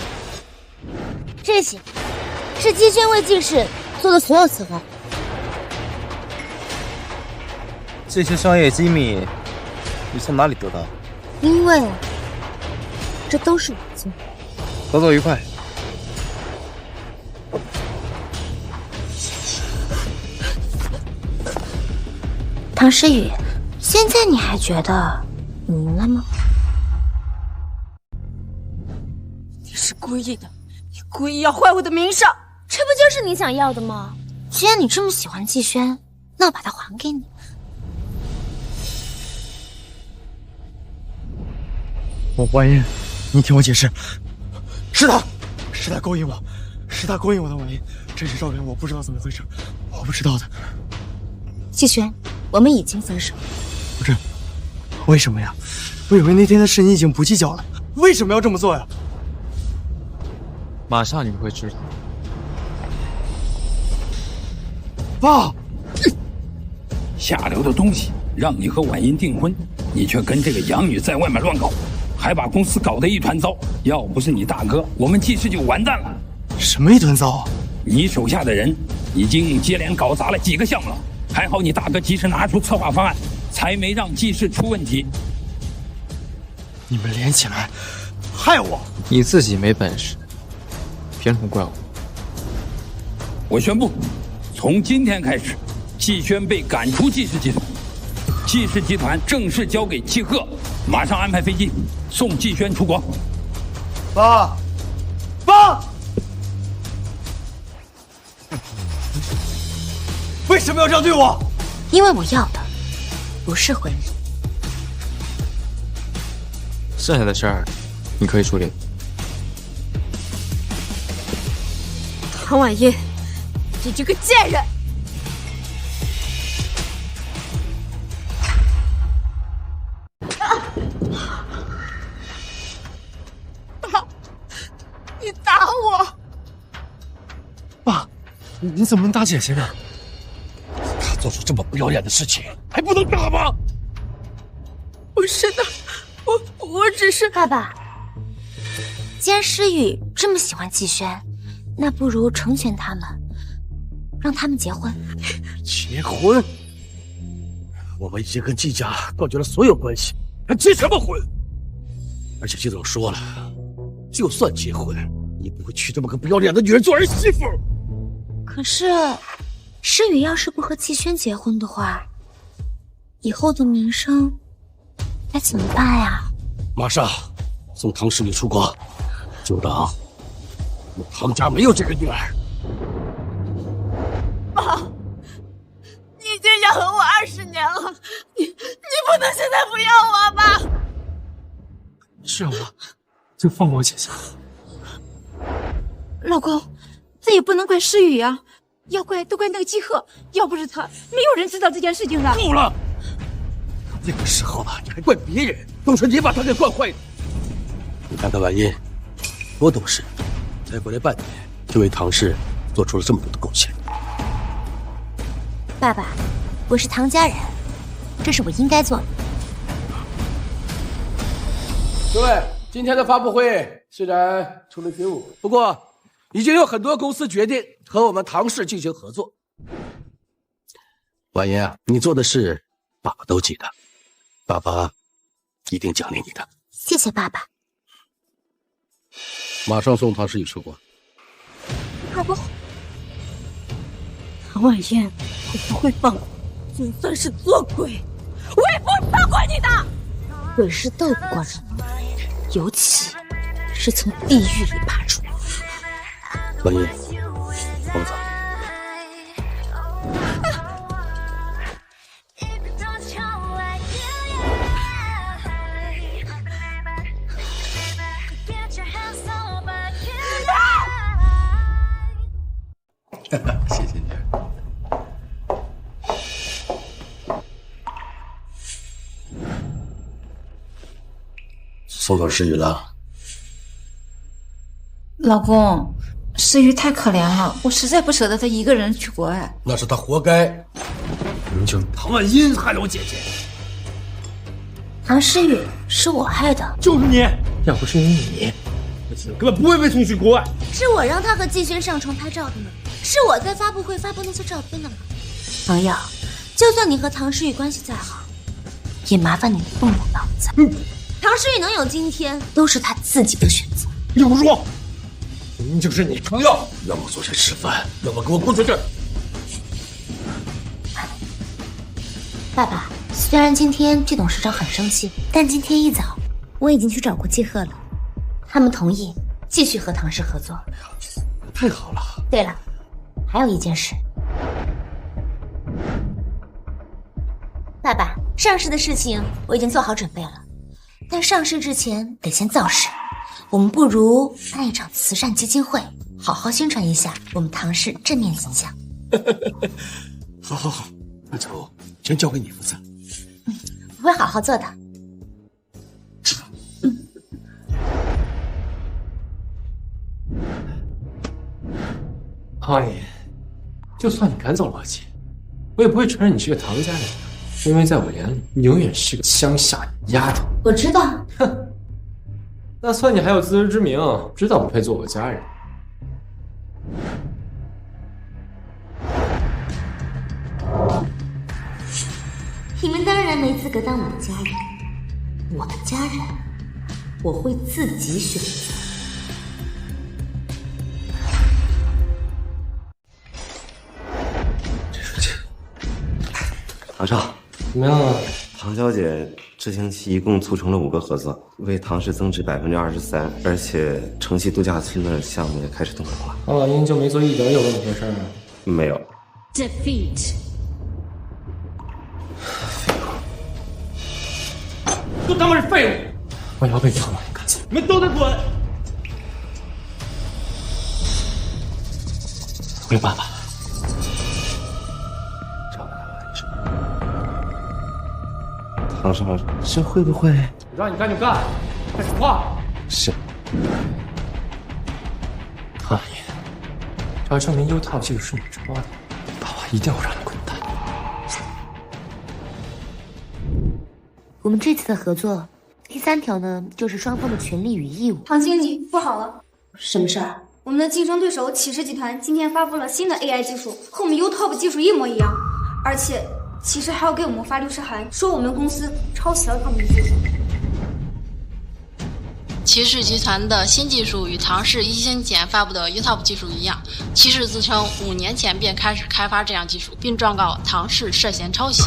这些是季轩为季氏做的所有策划。这些商业机密，你从哪里得到？因为这都是我做的。合作愉快。唐诗雨，现在你还觉得你赢了吗？你是故意的，你故意要坏我的名声，这不就是你想要的吗？既然你这么喜欢季轩，那我把它还给你。我怀孕，你听我解释，是他勾引我，是他勾引我的婉音。这些照片我不知道怎么回事，我不知道的。季轩，我们已经分手。不是，为什么呀？我以为那天的事你已经不计较了，为什么要这么做呀？马上你们会知道。爸，下流的东西，让你和婉音订婚，你却跟这个养女在外面乱搞，还把公司搞得一团糟。要不是你大哥，我们季氏就完蛋了。什么一团糟啊？你手下的人已经接连搞砸了几个项目了，还好你大哥及时拿出策划方案，才没让季氏出问题。你们连起来害我！你自己没本事，凭什么怪我？我宣布，从今天开始，季轩被赶出季氏集团，季氏集团正式交给季贺，马上安排飞机送季轩出国。爸，为什么要这样对我？因为我要的不是婚礼。剩下的事儿，你可以处理。唐婉音，你这个贱人！你打我！爸，你怎么能打姐姐呢？她做出这么不要脸的事情，还不能打吗？不是的，我只是……爸爸，既然诗雨这么喜欢季轩，那不如成全他们，让他们结婚。结婚？我们已经跟季家断绝了所有关系，还结什么婚？而且季总说了，就算结婚，你不会娶这么个不要脸的女人做儿媳妇。可是，诗雨要是不和季轩结婚的话，以后的名声该怎么办呀？马上送唐诗雨出国，就当我唐家没有这个女儿。爸，你已经养了我20年了，你不能现在不要我吧？是我，就放过我姐姐。老公，这也不能怪诗雨啊，要怪都怪那个季贺，要不是他，没有人知道这件事情的。够了！这个时候了，你还怪别人，都是你把他给惯坏的。你看看婉音，多懂事，才回来半年，就为唐氏做出了这么多的贡献。爸爸，我是唐家人，这是我应该做的。各位，今天的发布会虽然出了军务，不过已经有很多公司决定和我们唐氏进行合作。婉音啊，你做的事，爸爸都记得，爸爸一定奖励你的。谢谢爸爸。马上送唐诗雨出国。老公，唐婉嫣，我不会放过，就算是做鬼，我也不会放过你的。鬼是斗不过人的，尤其是从地狱里爬出来。婉音，放走。谢谢你。送走诗雨了。老公，诗雨太可怜了，我实在不舍得他一个人去国外。那是他活该。你就唐万英害了我姐姐。唐诗雨是我害的，就是你！要不是因为你，我姐根本不会被送去国外。是我让他和季轩上床拍照的呢，是我在发布会发布那些照片的呢。朋友，就算你和唐诗雨关系再好，也麻烦你动动脑子。唐诗雨能有今天，都是他自己的选择。要不说，明明就是你程耀，要么坐下吃饭，要么给我滚出去。爸爸，虽然今天季董事长很生气，但今天一早我已经去找过季贺了，他们同意继续和唐氏合作。太好了。对了，还有一件事，爸爸，上市的事情我已经做好准备了，但上市之前得先造势。我们不如办一场慈善基金会，好好宣传一下我们唐氏正面形象。好好好，那就全交给你负责。我会好好做的。阿姨，就算你赶走了我姐，我也不会承认你是个唐家人，因为在我眼里，你永远是个乡下丫头。我知道。哼，那算你还有自知之明，知道不配做我家人。你们当然没资格当我的家人，我的家人我会自己选择。唐少，怎么样啊？唐小姐这星期一共促成了5个合作，为唐氏增值23%，而且城西度假村的项目也开始动工了。唐老鹰就没做一点有问题的事儿吗？没有。Defeat。都他妈是废物！我要被唐老鹰赶走，你们都得滚！我有办法。唐少，这会不会？我让你干就干，开始画。是。唐老鹰，只要证明 U 套技术是你抄的，爸爸一定要让你滚蛋。我们这次的合作，第3条呢，就是双方的权利与义务。唐经理，不好了！什么事儿？我们的竞争对手启世集团今天发布了新的 AI 技术，和我们 UTOP 技术一模一样，而且启世还要给我们发律师函，说我们公司抄袭了他们的技术。启世集团的新技术与唐氏1星前发布的 UTOP 技术一样，启世自称5年前便开始开发这样技术，并状告唐氏涉嫌抄袭。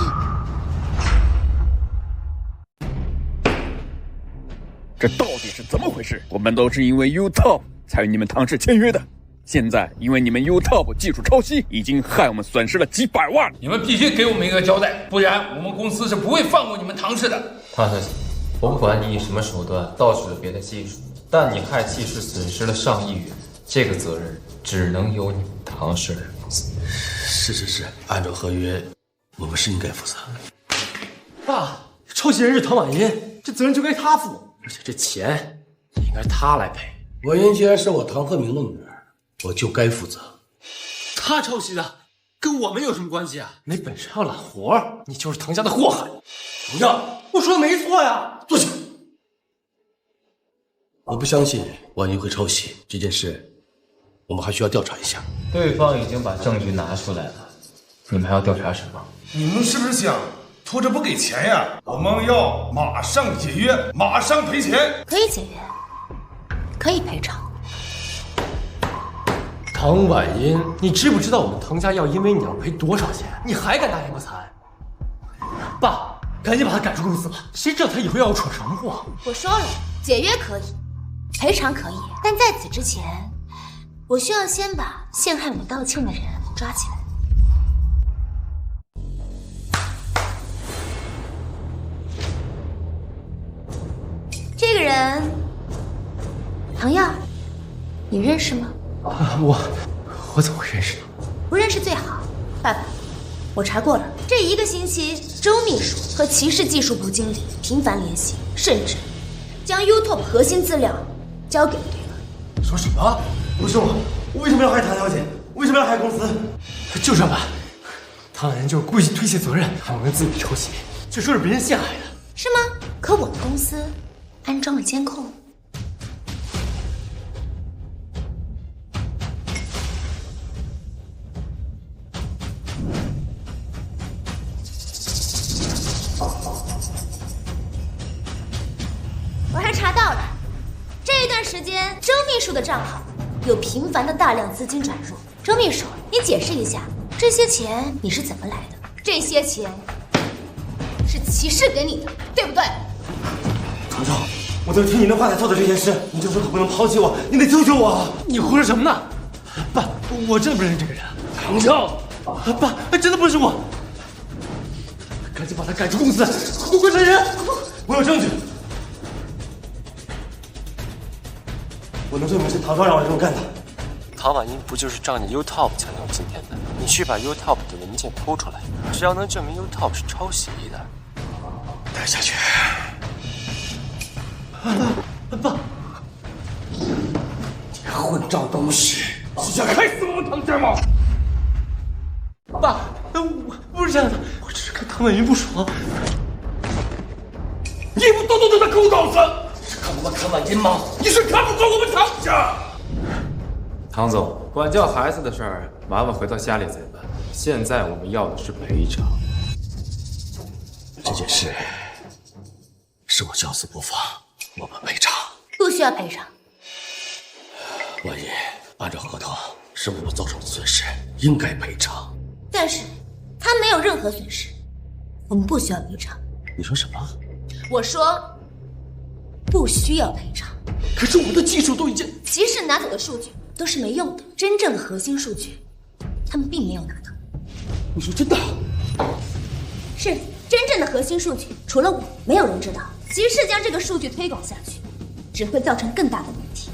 这到底是怎么回事？我们都是因为 UTOP 才与你们唐氏签约的，现在因为你们 UTOP 技术抄袭，已经害我们损失了几百万。你们必须给我们一个交代，不然我们公司是不会放过你们唐氏的。唐小姐，我不管你以什么手段盗取了别的技术，但你害季氏损失了上亿元，这个责任只能由你们唐氏来负责。是，按照合约，我们是应该负责。爸，抄袭人是唐婉音，这责任就该他负。而且这钱也应该他来赔。婉音既然是我唐鹤鸣的女儿，我就该负责。他抄袭的，跟我们有什么关系啊？没本事要揽活，你就是唐家的祸害。不要，我说的没错呀。坐下。我不相信婉音会抄袭这件事，我们还需要调查一下。对方已经把证据拿出来了，你们还要调查什么？你们是不是想拖着不给钱呀？我们要马上解约，马上赔钱。可以解约，可以赔偿。唐婉音，你知不知道我们唐家要因为你要赔多少钱？你还敢大言不惭？爸，赶紧把他赶出公司吧！谁知道他以后要闯什么祸？我说了，解约可以，赔偿可以，但在此之前，我需要先把陷害我道歉的人抓起来。这个人，唐耀，你认识吗？我怎么会认识他？不认识最好。爸爸，我查过了，这1个星期，周秘书和骑士技术部经理频繁联系，甚至将 UTOP 核心资料交给了对方。说什么？不是我，为什么要害唐小姐？为什么要害公司？就这么办。唐婉莹就是故意推卸责任，让我们自己抽血，却说是别人陷害的，是吗？可我的公司安装了监控。我还查到了，这一段时间周秘书的账号有频繁的大量资金转入。周秘书，你解释一下，这些钱你是怎么来的？这些钱是骑士给你的，对不对？唐少，我都听您的话才做的这件事，你就说可不能抛弃我，你得救救我！你胡说什么呢？爸，我真的不认识这个人。唐少，爸，真的不是我。赶紧把他赶出公司，不归真人！我有证据，我能证明是唐少让我这么干的。唐婉英不就是仗着 YouTube 才有今天的？你去把 YouTube 的文件偷出来，只要能证明 YouTube 是抄袭的，待下去。爸，你混账东西！是想害死我们唐家吗？爸，我不是这样的，我只是看唐婉英不爽。你不懂得狗稿子？是看不惯唐婉英吗？你是看不惯我们唐家。唐总，管教孩子的事儿，麻烦回到家里再办。现在我们要的是赔偿。这件事是我教唆不法，我们赔偿。不需要赔偿。万一按照合同是我造成的损失，应该赔偿。但是他没有任何损失，我们不需要赔偿。你说什么？我说不需要赔偿。可是我的技术都已经……骑士拿走的数据都是没用的，真正的核心数据，他们并没有拿到。你说真的？是真正的核心数据，除了我，没有人知道。骑士将这个数据推广下去，只会造成更大的问题。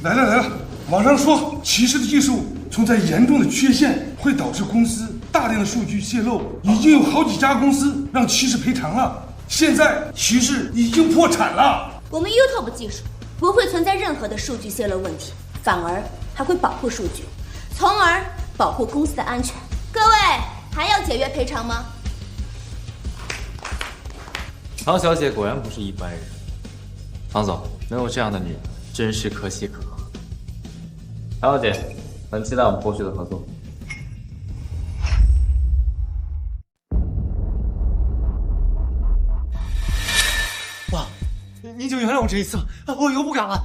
来了，网上说骑士的技术存在严重的缺陷，会导致公司大量的数据泄露，已经有好几家公司让骑士赔偿了。现在骑士已经破产了。我们 YouTube 技术不会存在任何的数据泄露问题，反而还会保护数据，从而保护公司的安全。各位还要解约赔偿吗？唐小姐果然不是一般人。唐总，能有这样的女人，真是可喜可贺。唐小姐，很期待我们后续的合作。爸，您就原谅我这一次，我以后不敢了。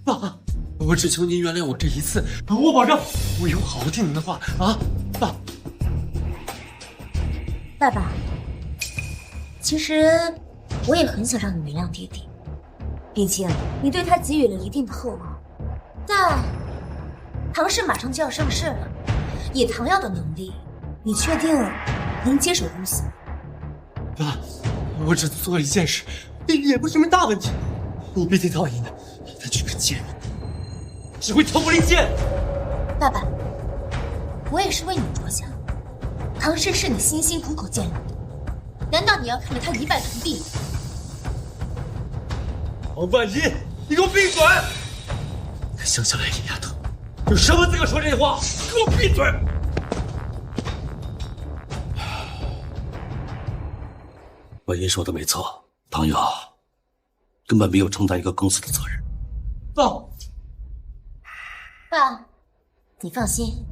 爸，我只求您原谅我这一次，我保证我以后好好听您的话啊，爸。爸爸，其实我也很想让你原谅爹爹，毕竟你对他给予了一定的厚望。但唐氏马上就要上市了，以唐耀的能力，你确定能接手公司吗？爸，我只做了一件事，也不是什么大问题。你别听唐婉莹的，他就是个贱人，只会挑拨离间。爸爸，我也是为你着想。唐氏是你辛辛苦苦建立的，难道你要看着他一败涂地吗？唐婉莹，你给我闭嘴！乡下来野丫头，有什么资格说这话？给我闭嘴！婉莹说的没错，唐瑶根本没有承担一个公司的责任。爸，你放心，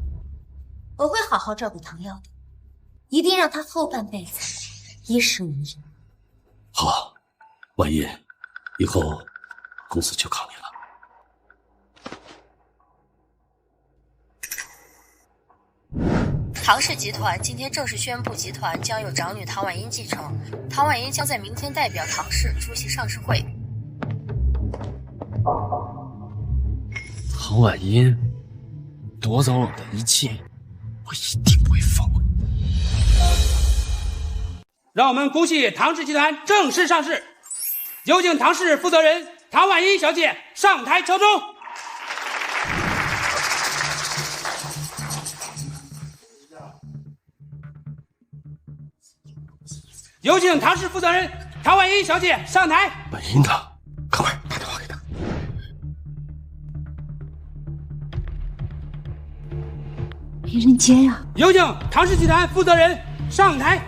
我会好好照顾唐耀的，一定让他后半辈子衣食无忧。好，婉莹，以后公司就靠你了。唐氏集团今天正式宣布，集团将由长女唐婉英继承，唐婉英将在明天代表唐氏出席上市会。唐婉英夺走了我的一切，我一定不会放过你。让我们恭喜唐氏集团正式上市，有请唐氏负责人唐婉英小姐上台敲钟。有请唐氏负责人唐婉英小姐上台。婉英呢？没人接呀。有请唐氏集团负责人上台。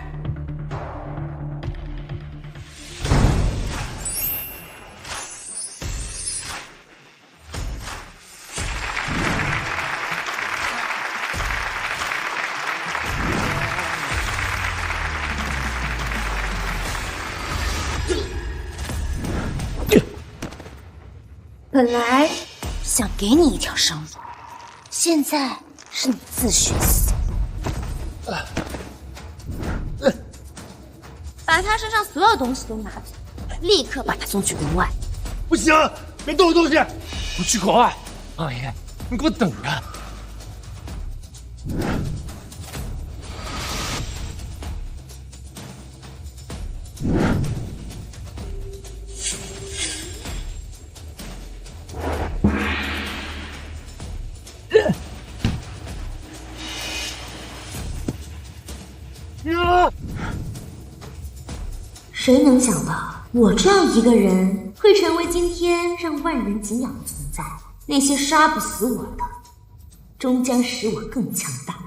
本来想给你一条生路，现在是你自寻死。把他身上所有东西都拿走，立刻把他送去国外。不行，别动我东西！不去国外，王爷，你给我等着！谁能想到，我这样一个人会成为今天让万人敬仰的存在？那些杀不死我的，终将使我更强大。